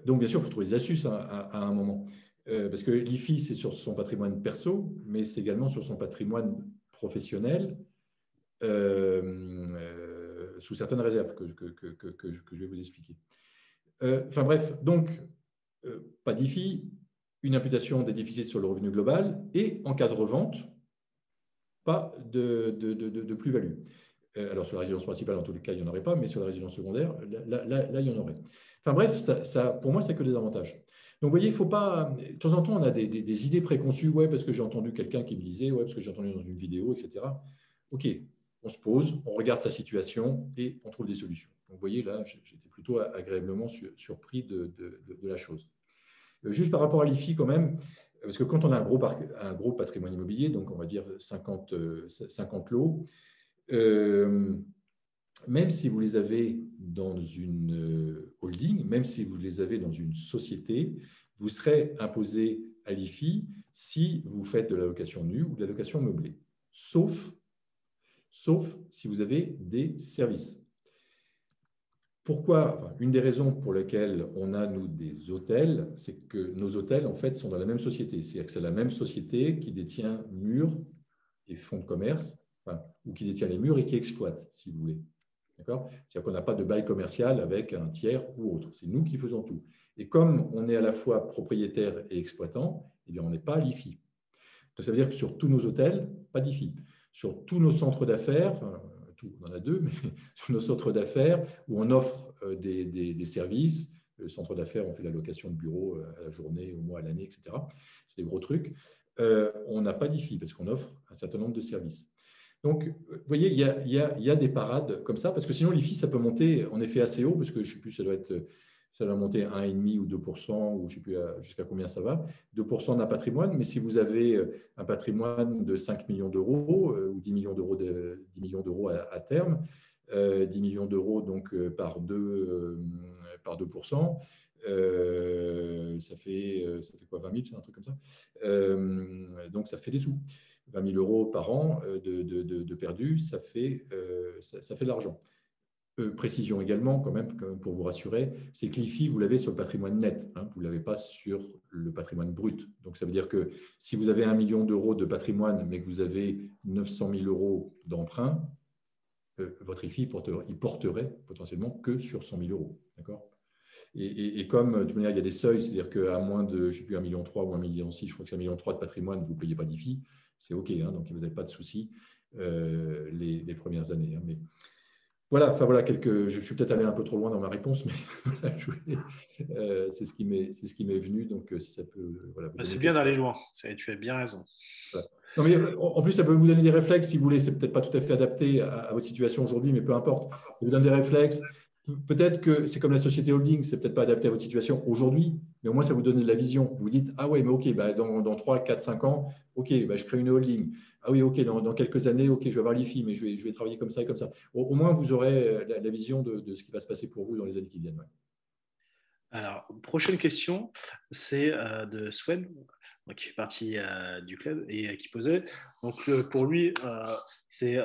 S1: Donc, bien sûr, il faut trouver des astuces à un moment. Parce que l'IFI, c'est sur son patrimoine perso, mais c'est également sur son patrimoine professionnel, sous certaines réserves que je vais vous expliquer. Enfin bref, donc, pas d'IFI, une imputation des déficits sur le revenu global et en cas de revente, pas de plus-value. Alors, sur la résidence principale, en tous les cas, il n'y en aurait pas, mais sur la résidence secondaire, là, il y en aurait. Enfin bref, pour moi, c'est que des avantages. Donc, vous voyez, il ne faut pas… De temps en temps, on a des idées préconçues. Ouais, parce que j'ai entendu quelqu'un qui me disait, ouais, parce que j'ai entendu dans une vidéo, etc. OK, on se pose, on regarde sa situation et on trouve des solutions. Donc, vous voyez, là, j'étais plutôt agréablement surpris de la chose. Juste par rapport à l'IFI, quand même, parce que quand on a un gros patrimoine immobilier, donc on va dire 50 lots, même si vous les avez dans une holding, même si vous les avez dans une société, vous serez imposé à l'IFI si vous faites de la location nue ou de la location meublée, sauf si vous avez des services. Pourquoi? Enfin, une des raisons pour lesquelles on a, nous, des hôtels, c'est que nos hôtels, en fait, sont dans la même société. C'est-à-dire que c'est la même société qui détient murs et fonds de commerce, enfin, ou qui détient les murs et qui exploite, si vous voulez. D'accord? C'est-à-dire qu'on n'a pas de bail commercial avec un tiers ou autre. C'est nous qui faisons tout. Et comme on est à la fois propriétaire et exploitant, eh bien, on n'est pas à l'IFI. Donc, ça veut dire que sur tous nos hôtels, pas d'IFI. Sur tous nos centres d'affaires, enfin, on en a deux, mais sur nos centres d'affaires où on offre des services, le centre d'affaires, on fait la location de bureau à la journée, au mois, à l'année, etc. C'est des gros trucs. On n'a pas d'IFI parce qu'on offre un certain nombre de services. Donc, vous voyez, il y a des parades comme ça, parce que sinon, l'IFI, ça peut monter en effet assez haut, parce que je ne sais plus, ça doit monter 1,5 ou 2%, ou je ne sais plus jusqu'à combien ça va, 2% d'un patrimoine. Mais si vous avez un patrimoine de 5 millions d'euros ou 10 millions d'euros à terme, 10 millions d'euros donc par 2%, ça fait quoi, 20 000, c'est un truc comme ça. Donc, ça fait des sous. 20 000 euros par an de perdus, ça fait de l'argent. Précision également, quand même, pour vous rassurer, c'est que l'IFI, vous l'avez sur le patrimoine net, hein, vous ne l'avez pas sur le patrimoine brut. Donc, ça veut dire que si vous avez 1 million d'euros de patrimoine, mais que vous avez 900 000 euros d'emprunt, votre IFI, il porterait potentiellement que sur 100 000 euros. D'accord ? Et comme, de toute manière, il y a des seuils, c'est-à-dire qu'à moins de, je ne sais plus, 1,3 million ou 1,6 million, je crois que c'est 1,3 million de patrimoine, vous ne payez pas d'IFI, c'est OK, hein, donc vous n'avez pas de souci les premières années. Hein, mais voilà, enfin voilà, je suis peut-être allé un peu trop loin dans ma réponse, mais voilà, c'est ce qui m'est venu, donc si ça peut… Voilà,
S2: c'est bien d'aller loin, tu as bien raison.
S1: Voilà. Non, mais en plus, ça peut vous donner des réflexes, si vous voulez, c'est peut-être pas tout à fait adapté à votre situation aujourd'hui, mais peu importe, ça vous donne des réflexes. Peut-être que c'est comme la société holding, c'est peut-être pas adapté à votre situation aujourd'hui, mais au moins ça vous donne de la vision. Vous vous dites, ah ouais, mais OK, bah dans 3, 4, 5 ans, OK, bah je crée une holding. Ah oui, OK, dans quelques années, OK, je vais avoir l'IFI, mais je vais travailler comme ça et comme ça. Au moins, vous aurez la vision de ce qui va se passer pour vous dans les années qui viennent. Ouais.
S2: Alors, prochaine question, c'est de Swen, qui fait partie du club et qui posait. Donc, pour lui, c'est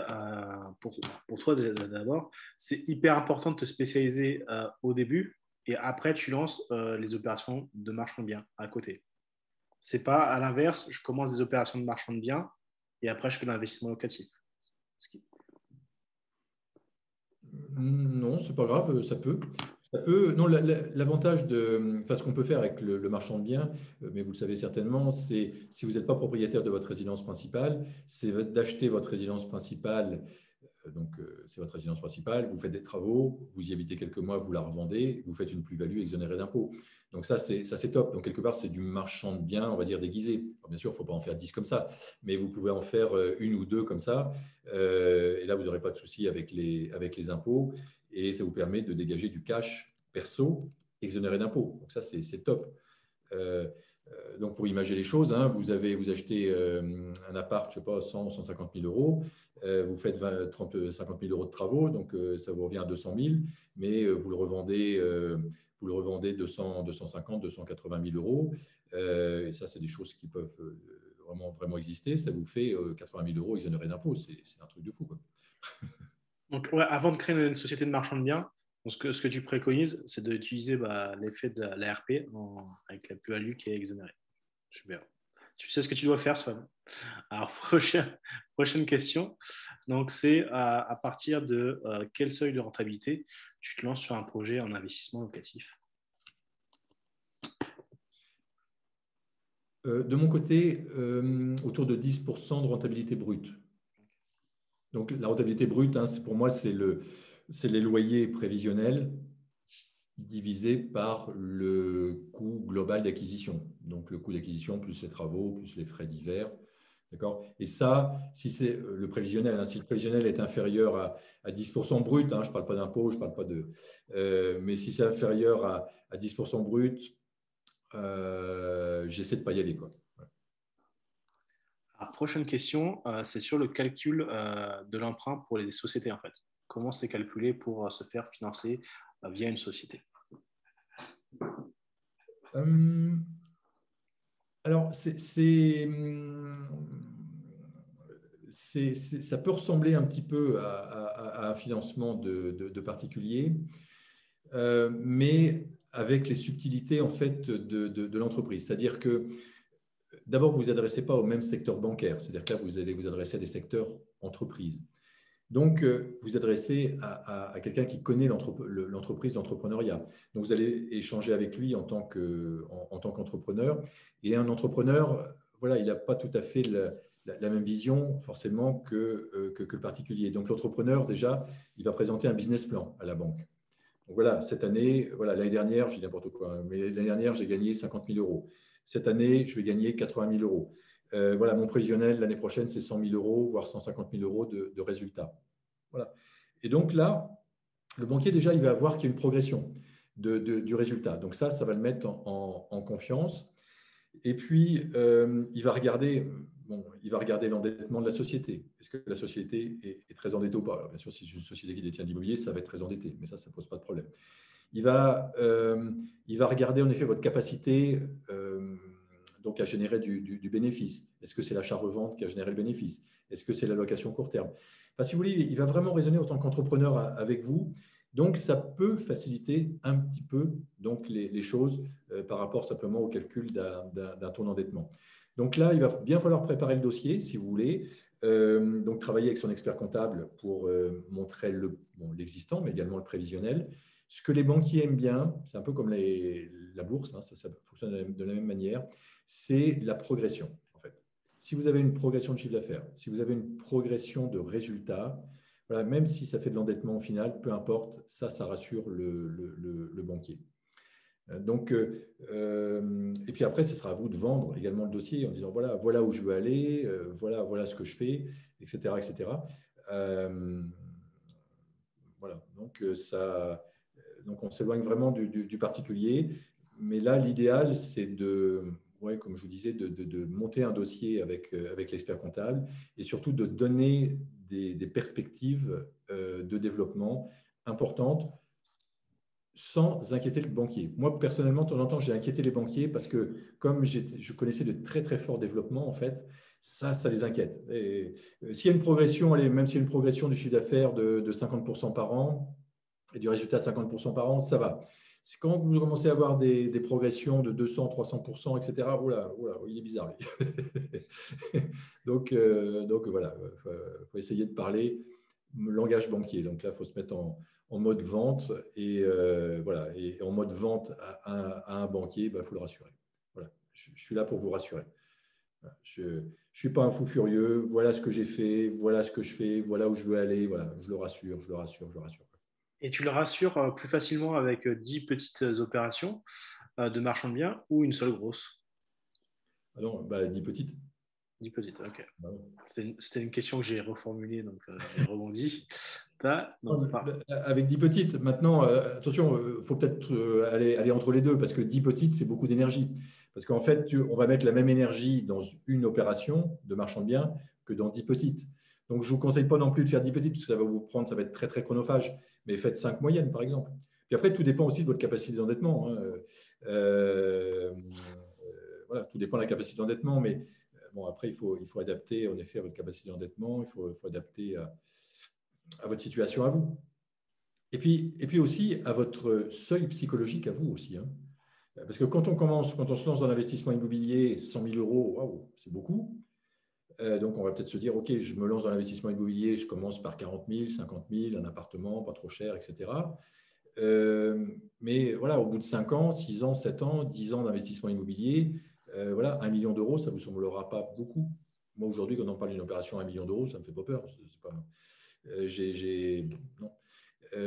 S2: pour toi d'abord, c'est hyper important de te spécialiser au début et après, tu lances les opérations de marchand de biens à côté. C'est pas à l'inverse, je commence des opérations de marchand de biens et après, je fais de l'investissement locatif.
S1: Non, c'est pas grave, ça peut. Non, l'avantage ce qu'on peut faire avec le marchand de biens, mais vous le savez certainement, c'est si vous n'êtes pas propriétaire de votre résidence principale, c'est d'acheter votre résidence principale. Donc, c'est votre résidence principale, vous faites des travaux, vous y habitez quelques mois, vous la revendez, vous faites une plus-value exonérée d'impôts. Donc, ça, c'est top. Donc, quelque part, c'est du marchand de biens, on va dire, déguisé. Alors, bien sûr, il ne faut pas en faire 10 comme ça, mais vous pouvez en faire une ou deux comme ça. Et là, vous n'aurez pas de souci avec les impôts. Et ça vous permet de dégager du cash perso exonéré d'impôts. Donc, ça, c'est top. Donc, pour imaginer les choses, hein, vous achetez un appart, je ne sais pas, 100 150 000 euros. Vous faites 50 000 euros de travaux, donc ça vous revient à 200 000, mais vous le revendez 250, 280 000 euros. Et ça, c'est des choses qui peuvent vraiment exister. Ça vous fait 80 000 euros exonérés d'impôts. C'est un truc de fou, quoi.
S2: Donc, ouais, avant de créer une société de marchand de biens, donc ce que tu préconises, c'est d'utiliser l'effet de l'ARP avec la plus-value qui est exonérée. Super. Tu sais ce que tu dois faire, Swan. Alors, prochaine question. Donc, c'est à partir de quel seuil de rentabilité tu te lances sur un projet en investissement locatif?
S1: De mon côté, autour de 10% de rentabilité brute. Donc, la rentabilité brute, pour moi, c'est les loyers prévisionnels divisé par le coût global d'acquisition. Donc, le coût d'acquisition plus les travaux, plus les frais divers. D'accord. Et ça, si c'est le prévisionnel, si le prévisionnel est inférieur à 10% brut, je ne parle pas d'impôt, je ne parle pas de… mais si c'est inférieur à 10% brut, j'essaie de ne pas y aller, quoi.
S2: La prochaine question, c'est sur le calcul de l'emprunt pour les sociétés, en fait. Comment c'est calculé pour se faire financer via une société?
S1: Alors, ça peut ressembler un petit peu à un financement de particuliers, mais avec les subtilités en fait de l'entreprise. C'est-à-dire que d'abord, vous ne vous adressez pas au même secteur bancaire. C'est-à-dire que là, vous allez vous adresser à des secteurs entreprises. Donc, vous vous adressez à quelqu'un qui connaît l'entreprise, l'entrepreneuriat. Donc, vous allez échanger avec lui en tant qu'entrepreneur. Et un entrepreneur, voilà, il n'a pas tout à fait la même vision forcément que le particulier. Donc, l'entrepreneur, déjà, il va présenter un business plan à la banque. Donc, voilà, cette année, voilà, l'année dernière, je dis n'importe quoi, mais l'année dernière, j'ai gagné 50 000 euros. Cette année, je vais gagner 80 000 euros. Voilà, mon prévisionnel l'année prochaine, c'est 100 000 euros, voire 150 000 euros de résultats. Voilà. Et donc là, le banquier, déjà, il va voir qu'il y a une progression du résultat. Donc ça va le mettre en confiance. Et puis, il va regarder l'endettement de la société. Est-ce que la société est très endettée ou pas? Alors, bien sûr, si c'est une société qui détient de l'immobilier, ça va être très endetté, mais ça ne pose pas de problème. Il va regarder en effet votre capacité donc à générer du bénéfice. Est-ce que c'est l'achat-revente qui a généré le bénéfice? Est-ce que c'est la location court terme? Si vous voulez, il va vraiment raisonner en tant qu'entrepreneur avec vous. Donc, ça peut faciliter un petit peu donc, les choses par rapport simplement au calcul d'un taux d'endettement. Donc là, il va bien falloir préparer le dossier, si vous voulez. Donc, travailler avec son expert comptable pour montrer l'existant, mais également le prévisionnel. Ce que les banquiers aiment bien, c'est un peu comme la bourse, ça fonctionne de la même manière, c'est la progression, en fait. Si vous avez une progression de chiffre d'affaires, si vous avez une progression de résultats, voilà, même si ça fait de l'endettement au final, peu importe, ça rassure le banquier. Donc, et puis après, ce sera à vous de vendre également le dossier en disant voilà où je veux aller, voilà ce que je fais, etc. etc. Voilà, donc on s'éloigne vraiment du particulier, mais là, l'idéal, c'est comme je vous disais, de monter un dossier avec l'expert comptable et surtout de donner des perspectives de développement importantes sans inquiéter le banquier. Moi, personnellement, de temps en temps, j'ai inquiété les banquiers parce que comme je connaissais de très, très forts développements, en fait, ça les inquiète. S'il y a une progression, même s'il y a une progression du chiffre d'affaires de 50% par an et du résultat de 50% par an, ça va. C'est quand vous commencez à avoir des progressions de 200, 300%, etc., oula, il est bizarre, lui. donc voilà, il faut essayer de parler langage banquier. Donc là, il faut se mettre en mode vente et voilà. Et en mode vente à un banquier, il faut le rassurer. Voilà. Je suis là pour vous rassurer. Je ne suis pas un fou furieux. Voilà ce que j'ai fait, voilà ce que je fais, voilà où je veux aller. Voilà, je le rassure.
S2: Et tu le rassures plus facilement avec 10 petites opérations de marchand de biens ou une seule grosse?
S1: Alors, 10 petites.
S2: 10 petites, ok. C'était une question que j'ai reformulée, donc j'ai rebondi.
S1: Avec 10 petites, maintenant, attention, il faut peut-être aller entre les deux parce que 10 petites, c'est beaucoup d'énergie. Parce qu'en fait, on va mettre la même énergie dans une opération de marchand de biens que dans 10 petites. Donc, je ne vous conseille pas non plus de faire 10 petites parce que ça va être très, très chronophage. Mais faites 5 moyennes, par exemple. Puis après, tout dépend aussi de votre capacité d'endettement. Voilà, tout dépend de la capacité d'endettement. Mais bon, après, il faut adapter en effet à votre capacité d'endettement. Il faut adapter à votre situation à vous. Et puis aussi à votre seuil psychologique à vous aussi. Parce que quand on se lance dans l'investissement immobilier, 100 000 euros, waouh, c'est beaucoup. Donc, on va peut-être se dire, OK, je me lance dans l'investissement immobilier, je commence par 40 000, 50 000, un appartement, pas trop cher, etc. Mais voilà, au bout de 5 ans, 6 ans, 7 ans, 10 ans d'investissement immobilier, voilà, 1 million d'euros, ça ne vous semblera pas beaucoup. moi, aujourd'hui, quand on parle d'une opération à 1 million d'euros, ça ne me fait pas peur. C'est pas, non.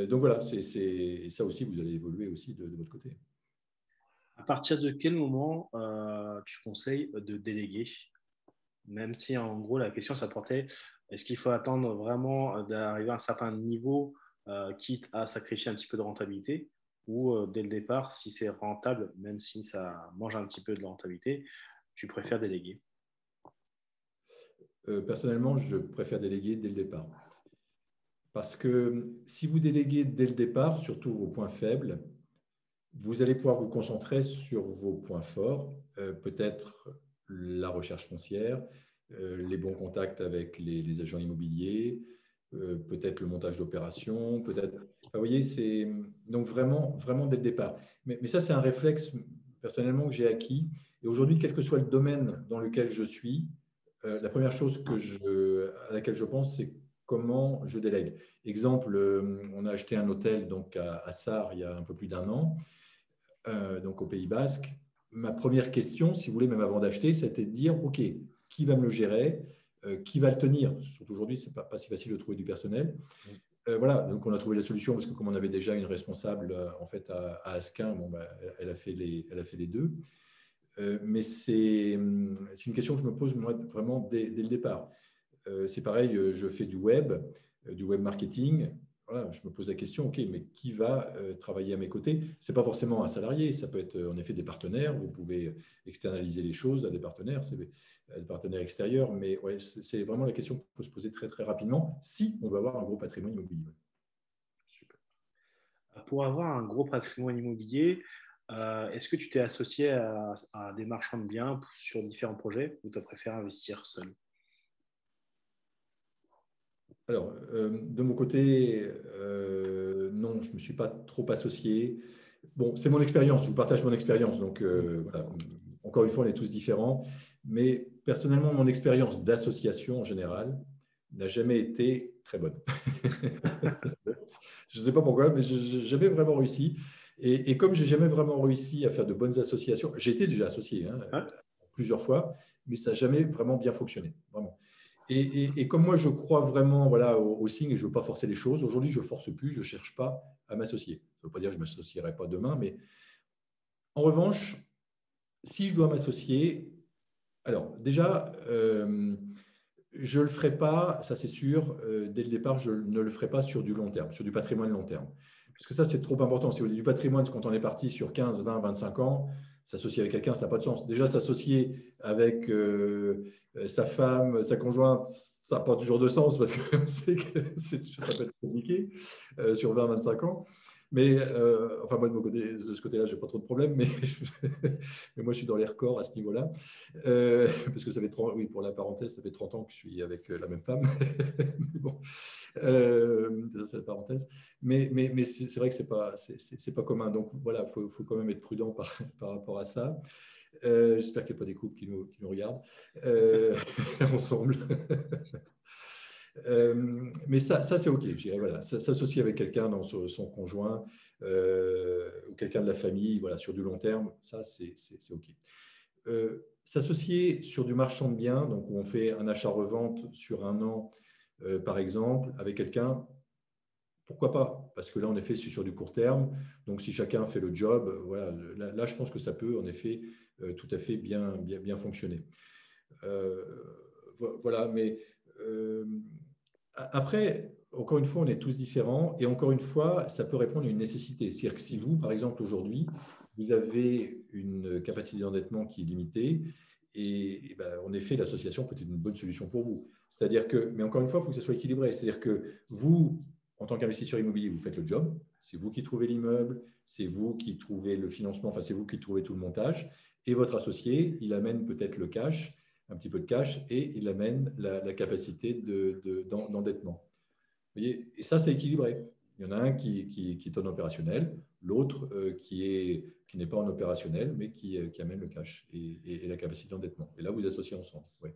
S1: Donc voilà, et ça aussi, vous allez évoluer aussi de votre côté.
S2: À partir de quel moment tu conseilles de déléguer? Même si en gros la question ça portait, est-ce qu'il faut attendre vraiment d'arriver à un certain niveau, quitte à sacrifier un petit peu de rentabilité, ou dès le départ, si c'est rentable, même si ça mange un petit peu de la rentabilité, tu préfères déléguer?
S1: Personnellement, je préfère déléguer dès le départ. Parce que si vous déléguez dès le départ, surtout vos points faibles, vous allez pouvoir vous concentrer sur vos points forts, peut-être la recherche foncière, les bons contacts avec les agents immobiliers, peut-être le montage d'opérations, peut-être. Enfin, vous voyez, c'est donc vraiment, vraiment dès le départ. Mais ça, c'est un réflexe personnellement que j'ai acquis. Et aujourd'hui, quel que soit le domaine dans lequel je suis, la première chose à laquelle je pense, c'est comment je délègue. Exemple, on a acheté un hôtel donc à Sarres il y a un peu plus d'1 an, donc au Pays Basque. Ma première question, si vous voulez, même avant d'acheter, c'était de dire, OK, qui va me le gérer, qui va le tenir? Surtout aujourd'hui, ce n'est pas si facile de trouver du personnel. Voilà, donc on a trouvé la solution parce que comme on avait déjà une responsable en fait à Asquin, bon, bah, elle a fait les deux. Mais c'est une question que je me pose moi, vraiment dès le départ. C'est pareil, je fais du web marketing. Voilà, je me pose la question, OK, mais qui va travailler à mes côtés? Ce n'est pas forcément un salarié, ça peut être en effet des partenaires. Vous pouvez externaliser les choses à des partenaires, c'est des partenaires extérieurs. Mais ouais, c'est vraiment la question qu'il faut se poser très, très rapidement si on veut avoir un gros patrimoine immobilier.
S2: Super. Pour avoir un gros patrimoine immobilier, est-ce que tu t'es associé à des marchands de biens sur différents projets, ou tu préfères investir seul?
S1: Alors, de mon côté, non, je ne me suis pas trop associé. Bon, c'est mon expérience, je vous partage mon expérience. Donc, voilà. Encore une fois, on est tous différents. Mais personnellement, mon expérience d'association en général n'a jamais été très bonne. Je ne sais pas pourquoi, mais je n'ai jamais vraiment réussi. Et comme je n'ai jamais vraiment réussi à faire de bonnes associations, j'ai été déjà associé plusieurs fois, mais ça n'a jamais vraiment bien fonctionné. Vraiment. Et comme moi, je crois vraiment voilà, au signe et je ne veux pas forcer les choses, aujourd'hui, je ne force plus, je ne cherche pas à m'associer. Ça ne veut pas dire que je ne m'associerai pas demain, mais en revanche, si je dois m'associer, alors déjà, je ne le ferai pas, ça c'est sûr, dès le départ, je ne le ferai pas sur du long terme, sur du patrimoine long terme. Parce que ça, c'est trop important. Si vous voulez du patrimoine, quand on est parti sur 15, 20, 25 ans, s'associer avec quelqu'un, ça n'a pas de sens. Déjà, s'associer avec sa femme, sa conjointe, ça n'a pas toujours de sens parce qu'on sait que ça peut être compliqué sur 20, 25 ans. Mais enfin, moi, de ce côté-là, je n'ai pas trop de problèmes, mais, mais moi, je suis dans les records à ce niveau-là. Parce que ça fait 30, oui, pour la parenthèse, ça fait 30 ans que je suis avec la même femme. Mais bon, c'est la parenthèse. Mais c'est vrai que c'est pas commun. Donc voilà, il faut quand même être prudent par rapport à ça. J'espère qu'il n'y a pas des couples qui nous regardent ensemble. Mais ça c'est OK. Je dirais, voilà, s'associer avec quelqu'un dans son conjoint ou quelqu'un de la famille, voilà, sur du long terme, ça c'est OK. S'associer sur du marchand de biens, donc où on fait un achat-revente sur 1 an, par exemple, avec quelqu'un, pourquoi pas? Parce que là, en effet, c'est sur du court terme. Donc, si chacun fait le job, voilà, là, je pense que ça peut, en effet, tout à fait bien fonctionner. Voilà, mais après, encore une fois, on est tous différents. Et encore une fois, ça peut répondre à une nécessité. C'est-à-dire que si vous, par exemple, aujourd'hui, vous avez une capacité d'endettement qui est limitée, et ben, en effet, l'association peut être une bonne solution pour vous. C'est-à-dire que, mais encore une fois, il faut que ça soit équilibré. C'est-à-dire que vous, en tant qu'investisseur immobilier, vous faites le job. C'est vous qui trouvez l'immeuble, c'est vous qui trouvez le financement, enfin, c'est vous qui trouvez tout le montage. Et votre associé, il amène peut-être le cash, un petit peu de cash, et il amène la capacité d'endettement. Vous voyez, et ça, c'est équilibré. Il y en a un qui est en opérationnel, l'autre qui n'est pas en opérationnel, mais qui amène le cash et la capacité d'endettement. Et là, vous associez ensemble. Ouais.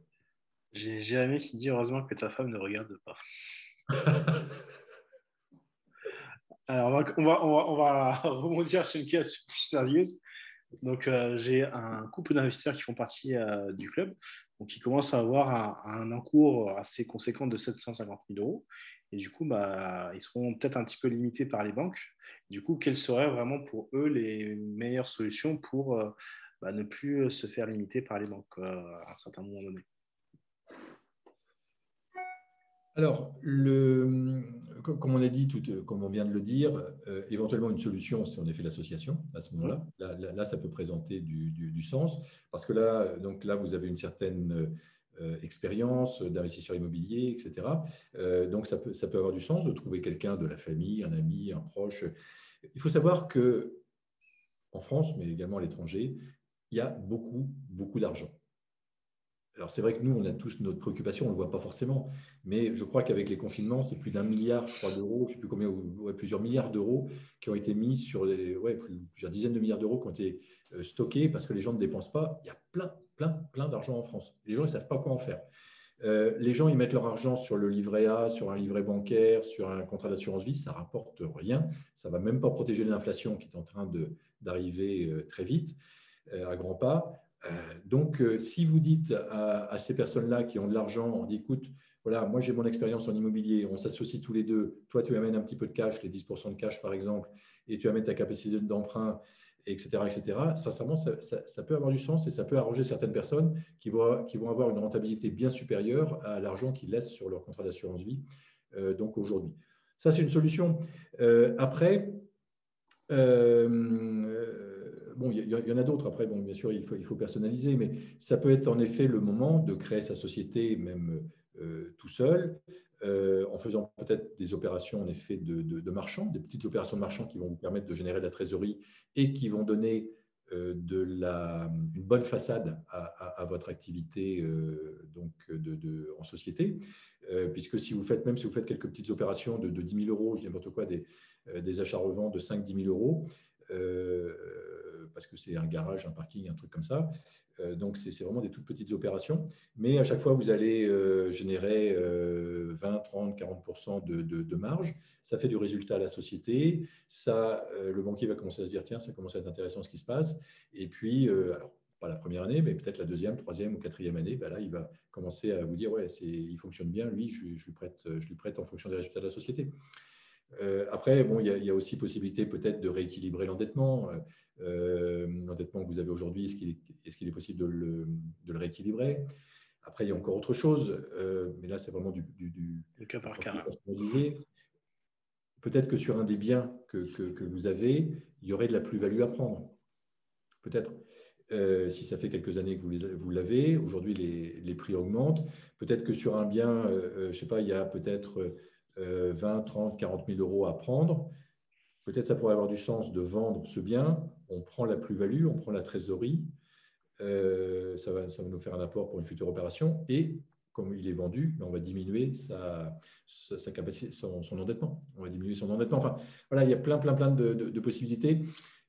S2: J'ai Jérémy qui dit heureusement que ta femme ne regarde pas. Alors, on va rebondir sur une question plus sérieuse. Donc, j'ai un couple d'investisseurs qui font partie du club. Donc, ils commencent à avoir un encours assez conséquent de 750 000 euros. Et du coup, ils seront peut-être un petit peu limités par les banques. Du coup, quelles seraient vraiment pour eux les meilleures solutions pour ne plus se faire limiter par les banques à un certain moment donné?
S1: Alors, comme on a dit, comme on vient de le dire, éventuellement une solution, c'est en effet l'association à ce moment-là. Là, ça peut présenter du sens parce que là, vous avez une certaine expérience d'investisseur immobilier, etc. Donc, ça peut avoir du sens de trouver quelqu'un de la famille, un ami, un proche. Il faut savoir que en France, mais également à l'étranger, il y a beaucoup, beaucoup d'argent. Alors, c'est vrai que nous, on a tous notre préoccupation, on ne le voit pas forcément, mais je crois qu'avec les confinements, c'est plus d'1 milliard, je crois, d'euros, je ne sais plus combien, plusieurs milliards d'euros qui ont été mis sur plusieurs dizaines de milliards d'euros qui ont été stockés parce que les gens ne dépensent pas. Il y a plein d'argent en France. Les gens ne savent pas quoi en faire. Les gens, ils mettent leur argent sur le livret A, sur un livret bancaire, sur un contrat d'assurance vie, ça ne rapporte rien. Ça ne va même pas protéger l'inflation qui est en train d'arriver très vite, à grands pas. Donc, si vous dites à ces personnes-là qui ont de l'argent, on dit, écoute, voilà, moi j'ai mon expérience en immobilier, on s'associe tous les deux, toi tu amènes un petit peu de cash, les 10% de cash par exemple, et tu amènes ta capacité d'emprunt, etc., etc. Sincèrement, ça peut avoir du sens et ça peut arranger certaines personnes qui vont avoir une rentabilité bien supérieure à l'argent qu'ils laissent sur leur contrat d'assurance vie. Donc aujourd'hui, ça c'est une solution. Après, bon, il y en a d'autres. Après, bon, bien sûr, il faut personnaliser, mais ça peut être en effet le moment de créer sa société, même tout seul, en faisant peut-être des opérations en effet de marchand, des petites opérations de marchand qui vont vous permettre de générer de la trésorerie et qui vont donner une bonne façade à votre activité en société. Puisque même si vous faites quelques petites opérations de 10 000 euros, je dis n'importe quoi, des achats-revends de 5-10 000 euros, parce que c'est un garage, un parking, un truc comme ça. Donc, c'est vraiment des toutes petites opérations. Mais à chaque fois, vous allez générer 20, 30, 40% de marge. Ça fait du résultat à la société. Le banquier va commencer à se dire, tiens, ça commence à être intéressant ce qui se passe. Et puis, alors, pas la première année, mais peut-être la deuxième, troisième ou quatrième année, là, il va commencer à vous dire, ouais, il fonctionne bien, lui, je lui prête en fonction des résultats de la société. Après, bon, il y a aussi possibilité peut-être de rééquilibrer l'endettement. L'endettement que vous avez aujourd'hui, est-ce qu'il est possible de le rééquilibrer? Après, il y a encore autre chose, mais là, c'est vraiment du
S2: cas par cas.
S1: personnalisé. Peut-être que sur un des biens que vous avez, il y aurait de la plus-value à prendre. Peut-être. Si ça fait quelques années que vous l'avez, aujourd'hui, les prix augmentent. Peut-être que sur un bien, je ne sais pas, il y a peut-être 20, 30, 40 000 euros à prendre. Peut-être ça pourrait avoir du sens de vendre ce bien. On prend la plus-value, on prend la trésorerie. Ça va nous faire un apport pour une future opération. Et comme il est vendu, on va diminuer sa capacité, son endettement. On va diminuer son endettement. Enfin, voilà, il y a plein de possibilités.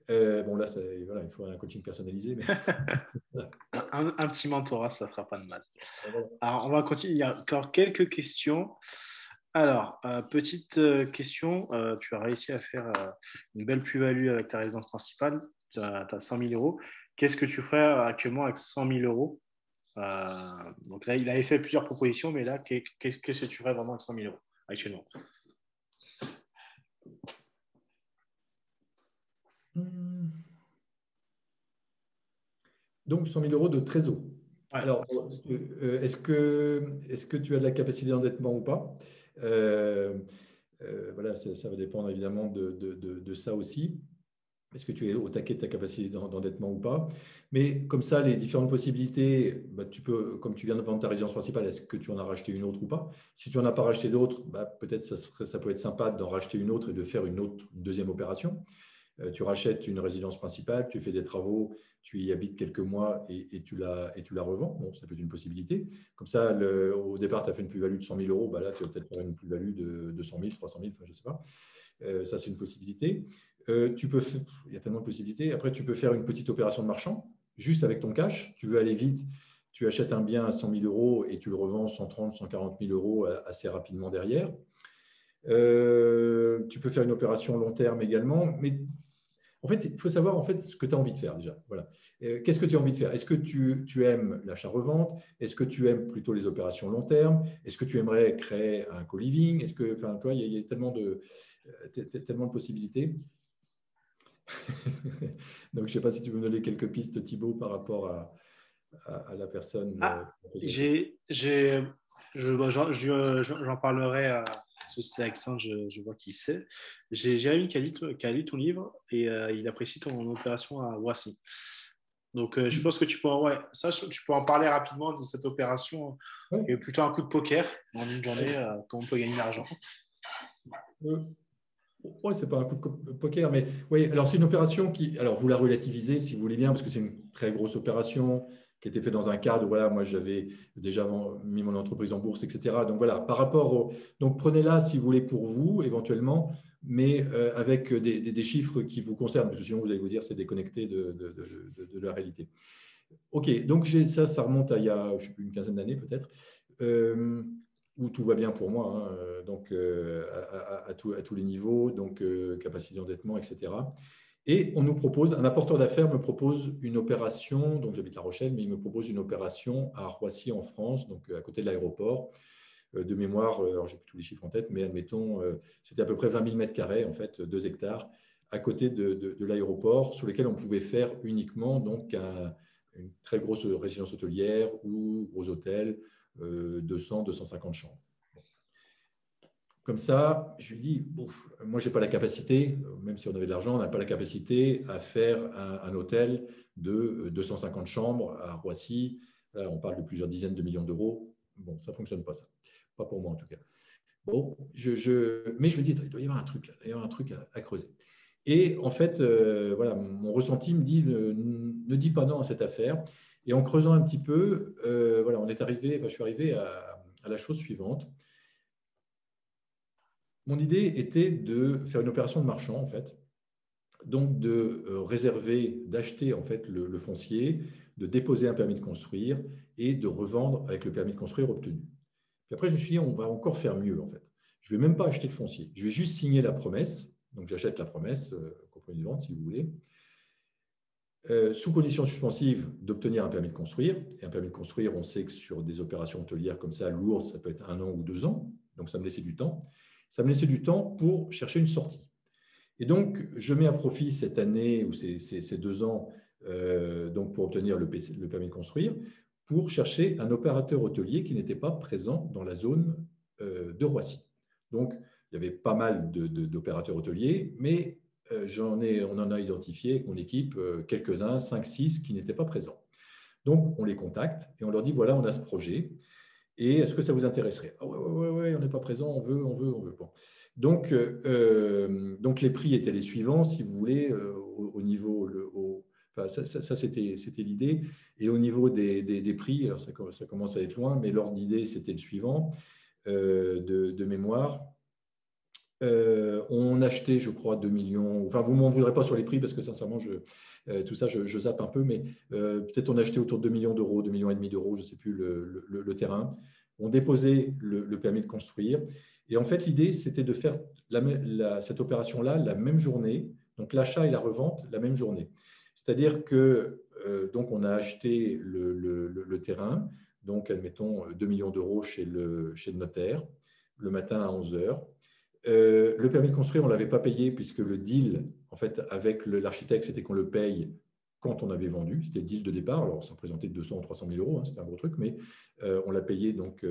S1: Bon, là, voilà, il faut un coaching personnalisé. Mais...
S2: un petit mentorat, ça ne fera pas de mal. Alors, on va continuer. Il y a encore quelques questions. Alors, petite question. Tu as réussi à faire une belle plus-value avec ta résidence principale. Tu as 100 000 euros. Qu'est-ce que tu ferais actuellement avec 100 000 euros? Donc là, il avait fait plusieurs propositions, mais là, qu'est-ce que tu ferais vraiment avec 100 000 euros actuellement?
S1: Donc, 100 000 euros de trésor.
S2: Ouais.
S1: Alors, est-ce que tu as de la capacité d'endettement ou pas? Voilà, ça va dépendre évidemment de ça aussi. Est-ce que tu es au taquet de ta capacité d'endettement ou pas? Mais comme ça, les différentes possibilités, tu peux, comme tu viens de vendre ta résidence principale, est-ce que tu en as racheté une autre ou pas? Si tu n'en as pas racheté d'autres, peut-être ça peut être sympa d'en racheter une autre et de faire une deuxième opération. Tu rachètes une résidence principale, tu fais des travaux, tu y habites quelques mois et tu la revends. Bon, ça peut être une possibilité. Comme ça, au départ, tu as fait une plus-value de 100 000 euros. Là, tu vas peut-être faire une plus-value de 200 000, 300 000, enfin, je ne sais pas. Ça, c'est une possibilité. Il y a tellement de possibilités. Après, tu peux faire une petite opération de marchand, juste avec ton cash. Tu veux aller vite, tu achètes un bien à 100 000 euros et tu le revends 130 140 000 euros assez rapidement derrière. Tu peux faire une opération long terme également. Mais en fait, il faut savoir ce que tu as envie de faire déjà. Voilà. Qu'est-ce que tu as envie de faire? Est-ce que tu aimes l'achat-revente? Est-ce que tu aimes plutôt les opérations long terme? Est-ce que tu aimerais créer un co-living? Est-ce que, enfin, toi, il y a tellement de possibilités. Donc, je ne sais pas si tu veux me donner quelques pistes, Thibaut, par rapport à la personne.
S2: Ah, j'en parlerai à ce Alexandre, je vois qui c'est. J'ai Jérémy qui a lu ton livre et il apprécie ton opération à Roissy. Donc, je pense que tu peux, ouais, ça, tu peux en parler rapidement de cette opération.
S1: Ouais.
S2: Et plutôt un coup de poker en une journée, comment on peut gagner de l'argent.
S1: Oui, ce n'est pas un coup de poker, mais oui, alors c'est une opération qui, alors vous la relativisez si vous voulez bien, parce que c'est une très grosse opération qui a été faite dans un cadre, voilà, moi j'avais déjà mis mon entreprise en bourse, etc. Donc voilà, par rapport donc prenez-la si vous voulez pour vous, éventuellement, mais avec des chiffres qui vous concernent, parce que sinon vous allez vous dire c'est déconnecté de la réalité. Ok, donc ça remonte à il y a, je sais plus, une quinzaine d'années peut-être. Où tout va bien pour moi, hein, donc à tous les niveaux, donc capacité d'endettement, etc. Et on nous propose, un apporteur d'affaires me propose une opération, donc j'habite La Rochelle, mais il me propose une opération à Roissy en France, donc à côté de l'aéroport. De mémoire, alors j'ai plus tous les chiffres en tête, mais admettons, c'était à peu près 20 000 mètres carrés, en fait, 2 hectares, à côté de l'aéroport, sur lesquels on pouvait faire uniquement donc une très grosse résidence hôtelière ou gros hôtel, 200, 250 chambres. Comme ça, je lui dis, moi, je n'ai pas la capacité, même si on avait de l'argent, on n'a pas la capacité à faire un hôtel de 250 chambres à Roissy. Là, on parle de plusieurs dizaines de millions d'euros. Bon, ça ne fonctionne pas, ça. Pas pour moi, en tout cas. Bon, mais je me dis, il doit y avoir un truc là, il doit y avoir un truc à creuser. Et en fait, voilà, mon ressenti me dit, ne dis pas non à cette affaire. Et en creusant un petit peu, voilà, je suis arrivé à la chose suivante. Mon idée était de faire une opération de marchand, en fait. Donc, de réserver, d'acheter en fait le foncier, de déposer un permis de construire et de revendre avec le permis de construire obtenu. Puis après, je me suis dit, on va encore faire mieux, en fait. Je ne vais même pas acheter le foncier. Je vais juste signer la promesse. Donc, j'achète la promesse, comprenez de vente, si vous voulez. Sous condition suspensive d'obtenir un permis de construire. Et un permis de construire, on sait que sur des opérations hôtelières comme ça, lourdes, ça peut être 1 an ou 2 ans. Donc, ça me laissait du temps. Ça me laissait du temps pour chercher une sortie. Et donc, je mets à profit cette année ou ces 2 ans donc pour obtenir le permis de construire, pour chercher un opérateur hôtelier qui n'était pas présent dans la zone de Roissy. Donc, il y avait pas mal d'opérateurs hôteliers, mais on en a identifié avec mon équipe quelques-uns, 5, 6, qui n'étaient pas présents. Donc, on les contacte et on leur dit, voilà, on a ce projet. Et est-ce que ça vous intéresserait? Ah ouais, on n'est pas présent, on veut. Bon. Donc, les prix étaient les suivants, si vous voulez, au niveau, enfin, ça c'était l'idée. Et au niveau des prix, alors ça commence à être loin, mais l'ordre d'idée, c'était le suivant, de mémoire. On achetait, je crois, 2 millions. Enfin, vous ne m'en voudrez pas sur les prix parce que sincèrement, tout ça, je zappe un peu, mais peut-être on achetait autour de 2 millions d'euros, 2,5 millions d'euros, je ne sais plus, le terrain. On déposait le permis de construire. Et en fait, l'idée, c'était de faire cette opération-là la même journée, donc l'achat et la revente la même journée. C'est-à-dire que donc on a acheté le terrain, donc admettons 2 millions d'euros chez le notaire, le matin à 11 heures. Le permis de construire, on ne l'avait pas payé puisque le deal, en fait, avec l'architecte, c'était qu'on le paye quand on avait vendu. C'était le deal de départ. Alors, ça représentait 200 ou 300 000 euros, hein, c'était un gros truc, mais on l'a payé donc,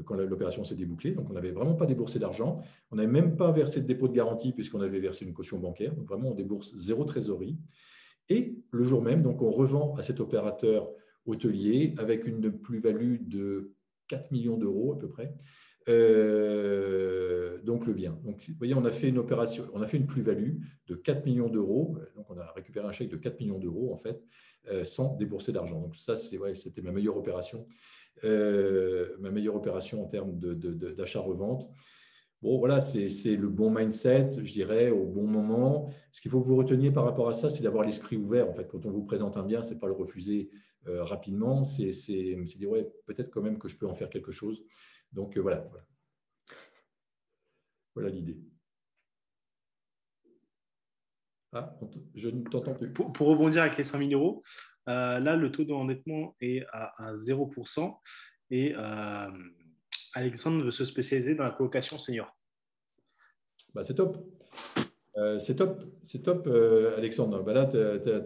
S1: quand l'opération s'est débouclée. Donc, on n'avait vraiment pas déboursé d'argent. On n'avait même pas versé de dépôt de garantie puisqu'on avait versé une caution bancaire. Donc, vraiment, on débourse zéro trésorerie. Et le jour même, donc, on revend à cet opérateur hôtelier avec une plus-value de 4 millions d'euros à peu près. Donc le bien. Donc, vous voyez, on a fait une opération, on a fait une plus-value de 4 millions d'euros. Donc, on a récupéré un chèque de 4 millions d'euros, en fait, sans débourser d'argent. Donc, ça, c'était ma meilleure opération. Ma meilleure opération en termes d'achat-revente. Bon, voilà, c'est le bon mindset, je dirais, au bon moment. Ce qu'il faut que vous reteniez par rapport à ça, c'est d'avoir l'esprit ouvert. En fait, quand on vous présente un bien, ce n'est pas le refuser rapidement, c'est dire, ouais, peut-être quand même que je peux en faire quelque chose. Donc, voilà. Voilà l'idée. Ah, je ne t'entends plus.
S2: Pour rebondir avec les 100 000 euros, là, le taux d'endettement est à 0%. Et Alexandre veut se spécialiser dans la colocation senior.
S1: Bah, c'est top. C'est top, Alexandre. Bah là, tu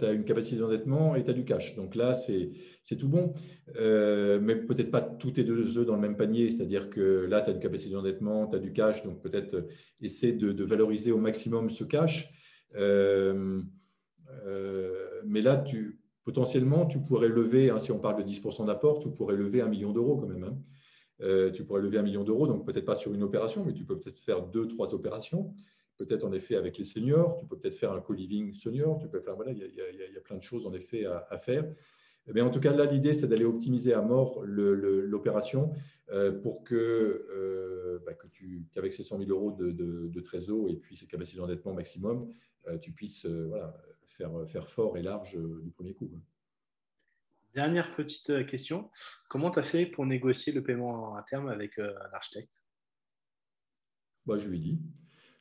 S1: as une capacité d'endettement et tu as du cash. Donc là, c'est tout bon. Mais peut-être pas tous tes deux œufs dans le même panier. C'est-à-dire que là, tu as une capacité d'endettement, tu as du cash. Donc peut-être essaie de valoriser au maximum ce cash. Mais là, potentiellement, tu pourrais lever, hein, si on parle de 10% d'apport, tu pourrais lever 1 million d'euros quand même. Hein. Tu pourrais lever 1 million d'euros, donc peut-être pas sur une opération, mais tu peux peut-être faire 2, 3 opérations. Peut-être en effet avec les seniors, tu peux peut-être faire un co-living senior, tu peux faire, voilà, il y a plein de choses en effet à faire. Mais en tout cas, là, l'idée, c'est d'aller optimiser à mort l'opération pour qu'avec ces 100 000 euros de trésor et puis ces capacités d'endettement maximum, tu puisses voilà, faire fort et large du premier coup.
S2: Dernière petite question. Comment tu as fait pour négocier le paiement à terme avec l'architecte?
S1: Bah, je lui ai dit.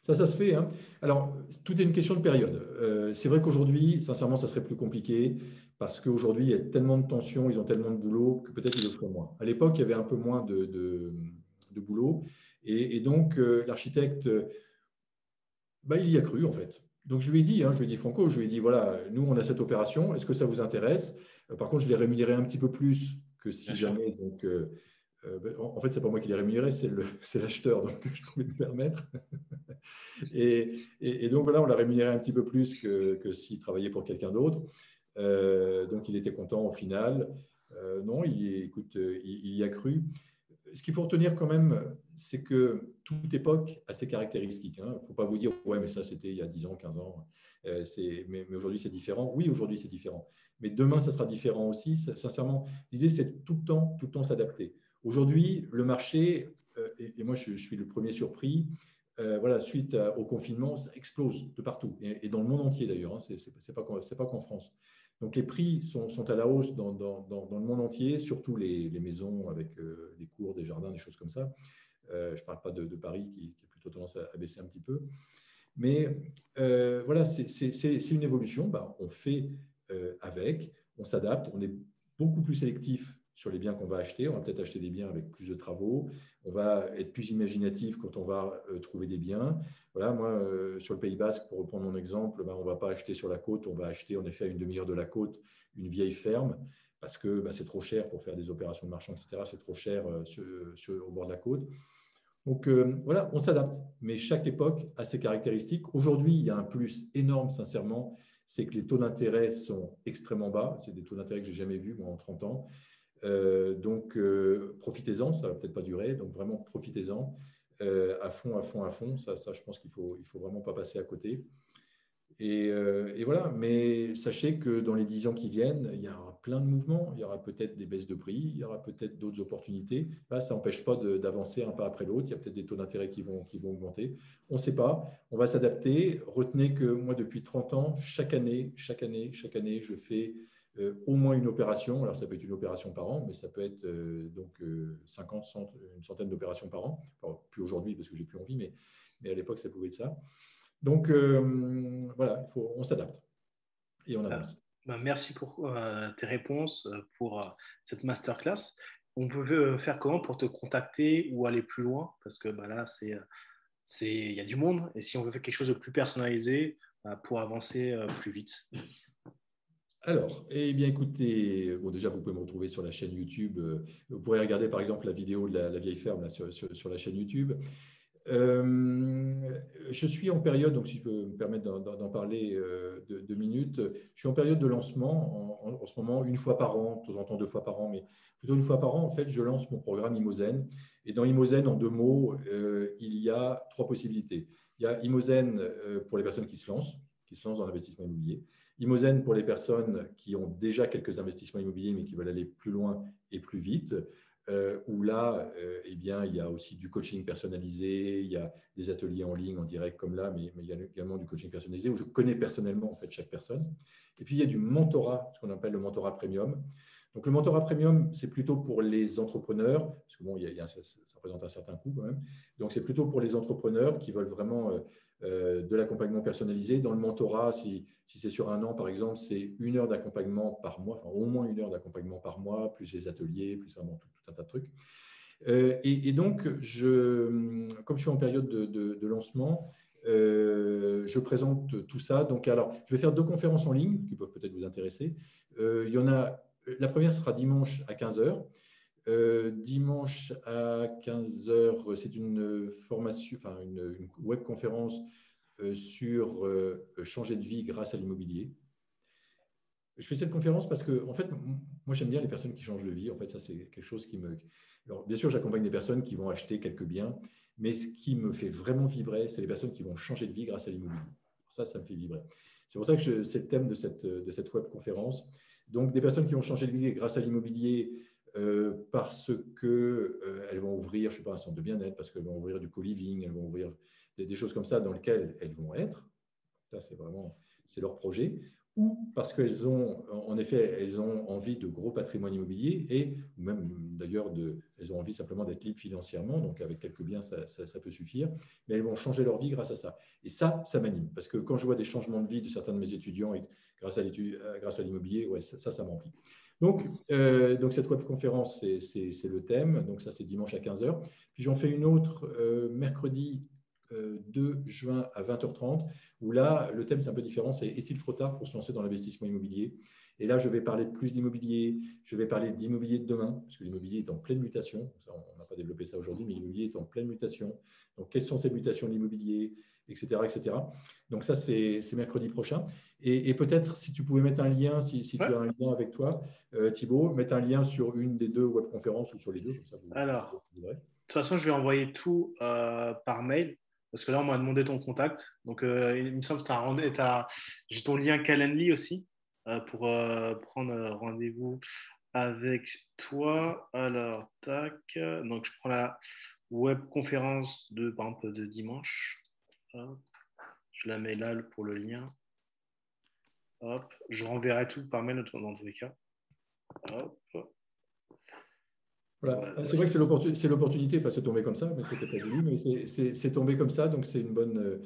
S1: Ça se fait. Hein. Alors, tout est une question de période. C'est vrai qu'aujourd'hui, sincèrement, ça serait plus compliqué parce qu'aujourd'hui, il y a tellement de tensions, ils ont tellement de boulot que peut-être ils le feraient moins. À l'époque, il y avait un peu moins de boulot. Et donc, l'architecte, bah, il y a cru, en fait. Donc, je lui ai dit, hein, je lui ai dit, Franco, je lui ai dit, voilà, nous, on a cette opération, est-ce que ça vous intéresse? Par contre, je l'ai rémunéré un petit peu plus que
S2: Bien
S1: si
S2: sûr.
S1: jamais. Donc, en fait, ce n'est pas moi qui l'ai rémunéré, c'est l'acheteur, donc je pouvais me permettre. Et donc, voilà, on l'a rémunéré un petit peu plus que s'il travaillait pour quelqu'un d'autre. Donc, il était content au final. Non, écoute, il y a cru. Ce qu'il faut retenir quand même, c'est que toute époque a ses caractéristiques. Il ne faut pas vous dire, ouais, mais ça, c'était il y a 10 ans, 15 ans. Mais aujourd'hui, c'est différent. Oui, aujourd'hui, c'est différent. Mais demain, ça sera différent aussi. Sincèrement, l'idée, c'est tout le temps s'adapter. Aujourd'hui, le marché, et moi, je suis le premier surpris, voilà, suite au confinement, ça explose de partout, et dans le monde entier d'ailleurs, hein, ce n'est pas qu'en France. Donc les prix sont à la hausse dans le monde entier, surtout les maisons avec des cours, des jardins, des choses comme ça. Je ne parle pas de Paris qui a plutôt tendance à baisser un petit peu. Mais voilà, c'est une évolution. Bah, on fait avec, on s'adapte, on est beaucoup plus sélectif sur les biens qu'on va acheter. On va peut-être acheter des biens avec plus de travaux. On va être plus imaginatif quand on va trouver des biens. Voilà, moi, sur le Pays Basque, pour reprendre mon exemple, bah, on ne va pas acheter sur la côte. On va acheter en effet à une demi-heure de la côte une vieille ferme parce que bah, c'est trop cher pour faire des opérations de marchand, etc. C'est trop cher au bord de la côte. Donc voilà, on s'adapte, mais chaque époque a ses caractéristiques. Aujourd'hui, il y a un plus énorme, sincèrement, c'est que les taux d'intérêt sont extrêmement bas. C'est des taux d'intérêt que je n'ai jamais vus, moi, en 30 ans. Donc, profitez-en, ça ne va peut-être pas durer, donc vraiment profitez-en à fond, à fond, à fond. Ça je pense qu'il ne faut vraiment pas passer à côté. Et voilà, mais sachez que dans les 10 ans qui viennent, il y aura plein de mouvements, il y aura peut-être des baisses de prix, il y aura peut-être d'autres opportunités. Là, ça n'empêche pas d'avancer un pas après l'autre, il y a peut-être des taux d'intérêt qui vont augmenter. On ne sait pas, on va s'adapter. Retenez que moi, depuis 30 ans, chaque année, je fais au moins une opération. Alors, ça peut être une opération par an, mais ça peut être 50, 100, une centaine d'opérations par an. Enfin, plus aujourd'hui parce que j'ai plus envie, mais à l'époque, ça pouvait être ça. Donc, voilà, on s'adapte et on avance.
S2: Merci pour tes réponses, pour cette masterclass. On peut faire comment pour te contacter ou aller plus loin? Parce que bah, là, il y a du monde. Et si on veut faire quelque chose de plus personnalisé, pour avancer plus vite.
S1: Alors, eh bien, écoutez, bon, déjà, vous pouvez me retrouver sur la chaîne YouTube. Vous pourrez regarder, par exemple, la vidéo de la vieille ferme là, sur la chaîne YouTube. Je suis en période, donc si je peux me permettre d'en parler 2 minutes, je suis en période de lancement en ce moment, une fois par an, de temps en temps 2 fois par an, mais plutôt une fois par an, en fait, je lance mon programme Imozen. Et dans Imozen, en 2 mots, il y a 3 possibilités. Il y a Imozen pour les personnes qui se lancent dans l'investissement immobilier. Imozen pour les personnes qui ont déjà quelques investissements immobiliers, mais qui veulent aller plus loin et plus vite. Où là, eh bien, il y a aussi du coaching personnalisé, il y a des ateliers en ligne, en direct comme là, mais il y a également du coaching personnalisé où je connais personnellement en fait chaque personne. Et puis, il y a du mentorat, ce qu'on appelle le mentorat premium. Donc, le mentorat premium, c'est plutôt pour les entrepreneurs, parce que bon, ça représente un certain coût quand même. Donc, c'est plutôt pour les entrepreneurs qui veulent vraiment de l'accompagnement personnalisé. Dans le mentorat, si c'est sur un an, par exemple, c'est 1 heure d'accompagnement par mois, enfin au moins 1 heure d'accompagnement par mois, plus les ateliers, plus vraiment tout un tas de trucs. Et donc, comme je suis en période de lancement, je présente tout ça. Donc, alors, je vais faire 2 conférences en ligne qui peuvent peut-être vous intéresser. La première sera dimanche à 15 heures. Dimanche à 15 heures, c'est une formation, enfin une webconférence sur changer de vie grâce à l'immobilier. Je fais cette conférence parce que, en fait, moi, j'aime bien les personnes qui changent de vie. En fait, ça, c'est quelque chose qui me… Alors, bien sûr, j'accompagne des personnes qui vont acheter quelques biens, mais ce qui me fait vraiment vibrer, c'est les personnes qui vont changer de vie grâce à l'immobilier. Ça me fait vibrer. C'est pour ça que c'est le thème de cette webconférence. Donc, des personnes qui vont changer de vie grâce à l'immobilier parce qu'elles vont ouvrir, je ne sais pas, un centre de bien-être, parce qu'elles vont ouvrir du co-living, elles vont ouvrir des choses comme ça dans lesquelles elles vont être. Ça, c'est leur projet. Ou parce qu'elles ont, en effet, elles ont envie de gros patrimoine immobilier ou même d'ailleurs, elles ont envie simplement d'être libres financièrement, donc avec quelques biens, ça peut suffire, mais elles vont changer leur vie grâce à ça. Et ça m'anime, parce que quand je vois des changements de vie de certains de mes étudiants grâce à l'immobilier, ouais, ça m'emplit. Donc, cette webconférence, c'est le thème, donc ça, c'est dimanche à 15 heures. Puis j'en fais une autre mercredi 2 juin à 20h30, où là, le thème, c'est un peu différent, c'est « Est-il trop tard pour se lancer dans l'investissement immobilier ?» Et là, je vais parler plus d'immobilier, je vais parler d'immobilier de demain, parce que l'immobilier est en pleine mutation. Ça, on n'a pas développé ça aujourd'hui, mais l'immobilier est en pleine mutation. Donc, quelles sont ces mutations de l'immobilier, etc., etc. Donc, ça, c'est mercredi prochain. Et peut-être, si tu pouvais mettre un lien, si tu as un lien avec toi, Thibaut, mettre un lien sur une des 2 webconférences ou sur les 2, comme ça,
S2: Alors, de toute façon, je vais envoyer tout par mail. Parce que là, on m'a demandé ton contact. Donc, il me semble que j'ai ton lien Calendly aussi pour prendre rendez-vous avec toi. Alors, tac. Donc, je prends la webconférence par exemple, de dimanche. Hop. Je la mets là pour le lien. Hop. Je renverrai tout par mail dans tous les cas. Hop.
S1: Voilà. C'est vrai que c'est l'opportunité, enfin c'est tombé comme ça, mais c'était pas voulu, mais c'est tombé comme ça, donc c'est une bonne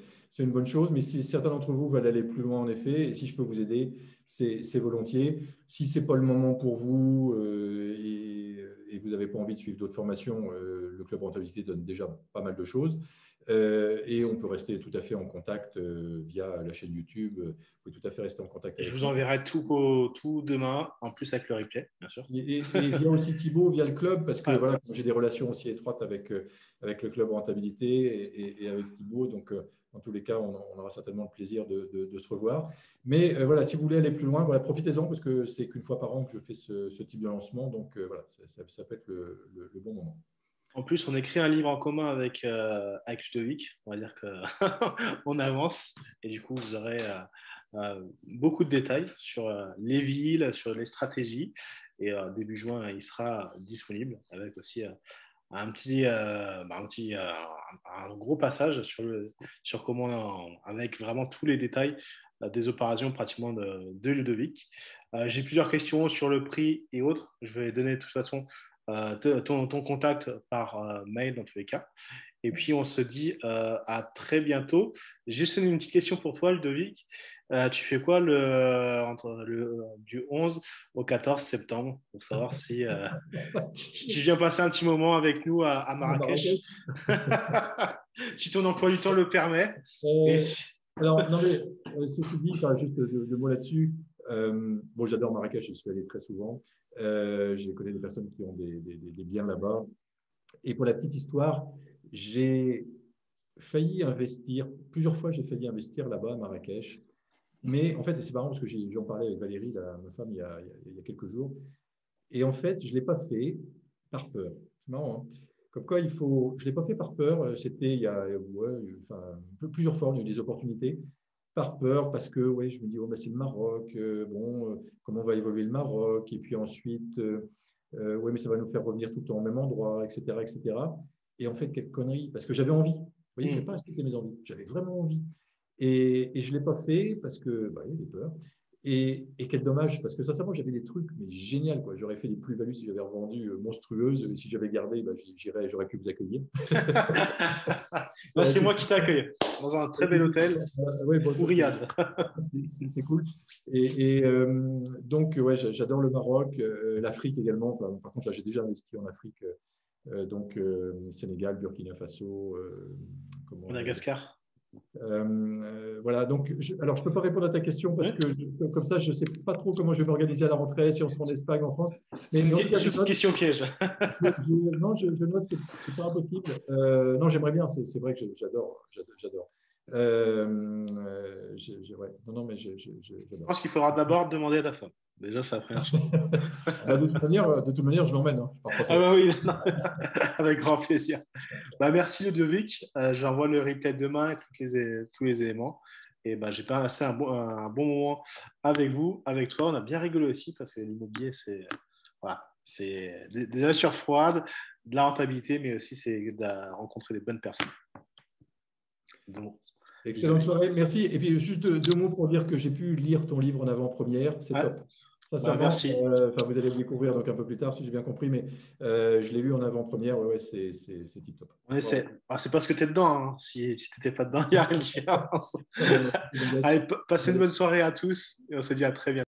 S1: chose. Mais si certains d'entre vous veulent aller plus loin, en effet, et si je peux vous aider, c'est volontiers. Si ce n'est pas le moment pour vous et vous n'avez pas envie de suivre d'autres formations, le Club Rentabilité donne déjà pas mal de choses. Et on peut rester tout à fait en contact via la chaîne YouTube. Vous pouvez tout à fait rester en contact avec
S2: Je vous
S1: moi.
S2: enverrai tout demain, en plus avec le replay, bien sûr.
S1: Et via aussi Thibaut, via le club, parce que voilà, j'ai des relations aussi étroites avec le club Rentabilité et avec Thibaut. Donc, dans tous les cas, on aura certainement le plaisir de se revoir. Mais voilà, si vous voulez aller plus loin, voilà, profitez-en, parce que c'est qu'une fois par an que je fais ce type de lancement. Donc, voilà, ça peut être le bon moment.
S2: En plus, on écrit un livre en commun avec Ludovic. On va dire qu'on avance. Et du coup, vous aurez beaucoup de détails sur les villes, sur les stratégies. Et début juin, il sera disponible avec aussi un gros passage sur comment, avec vraiment tous les détails des opérations pratiquement de Ludovic. J'ai plusieurs questions sur le prix et autres. Je vais donner de toute façon ton contact par mail dans tous les cas. Et puis, on se dit à très bientôt. Juste une petite question pour toi, Ludovic. Tu fais quoi du 11 au 14 septembre pour savoir si tu viens passer un petit moment avec nous à Marrakech si ton emploi du temps le permet.
S1: Alors, non, mais ceci dit, juste 2 mots là-dessus. Bon, j'adore Marrakech, je suis allé très souvent. J'ai connu des personnes qui ont des biens là-bas. Et pour la petite histoire, j'ai failli investir, plusieurs fois j'ai failli investir là-bas à Marrakech. Mais en fait, c'est marrant parce que j'en parlais avec Valérie, ma femme, il y a quelques jours. Et en fait, je ne l'ai pas fait par peur. C'est marrant, hein. Comme quoi, je ne l'ai pas fait par peur. C'était il y a plusieurs fois, on a eu des opportunités. Par peur, parce que ouais, je me dis, oh, c'est le Maroc, comment va évoluer le Maroc? Et puis ensuite, ouais, mais ça va nous faire revenir tout le temps au même endroit, etc., etc. Et en fait, quelle connerie, parce que j'avais envie. Vous voyez, je n'ai pas respecté mes envies. J'avais vraiment envie. Et je ne l'ai pas fait parce que il y a des peurs. Et quel dommage, parce que sincèrement, j'avais des trucs mais génial, quoi. J'aurais fait des plus-values si j'avais revendu monstrueuses. Et si j'avais gardé, j'aurais pu vous accueillir.
S2: Là, c'est moi qui t'accueille dans un très bel hôtel
S1: ouais, bon,
S2: pour Riyad.
S1: C'est cool. Donc, ouais, j'adore le Maroc, l'Afrique également. Enfin, par contre, là, j'ai déjà investi en Afrique. Donc, Sénégal, Burkina Faso.
S2: Madagascar.
S1: Voilà, donc alors je ne peux pas répondre à ta question parce que comme ça, je ne sais pas trop comment je vais m'organiser à la rentrée, si on sera en Espagne, en France.
S2: C'est une question piège.
S1: Non, je note, c'est pas impossible. Non, j'aimerais bien, c'est vrai que j'adore. Ouais. Non, mais j'adore.
S2: Je pense qu'il faudra d'abord demander à ta femme. Déjà, ça ferait un choix.
S1: De toute manière, je l'emmène. Hein.
S2: Oui, non. Avec grand plaisir. Merci Ludovic. J'envoie le replay demain et tous les éléments. Et j'ai passé un bon moment avec vous, avec toi. On a bien rigolé aussi parce que l'immobilier, c'est déjà sur froide, de la rentabilité, mais aussi c'est de rencontrer les bonnes personnes.
S1: Donc, excellente soirée, merci. Et puis juste deux mots pour dire que j'ai pu lire ton livre en avant-première, c'est top.
S2: Merci.
S1: Vous allez le découvrir donc un peu plus tard si j'ai bien compris, mais je l'ai lu en avant-première, c'est tip top.
S2: C'est parce que tu es dedans, hein. Si tu n'étais pas dedans, il n'y a rien de différence. Allez, passez une bonne soirée à tous et on se dit à très bientôt.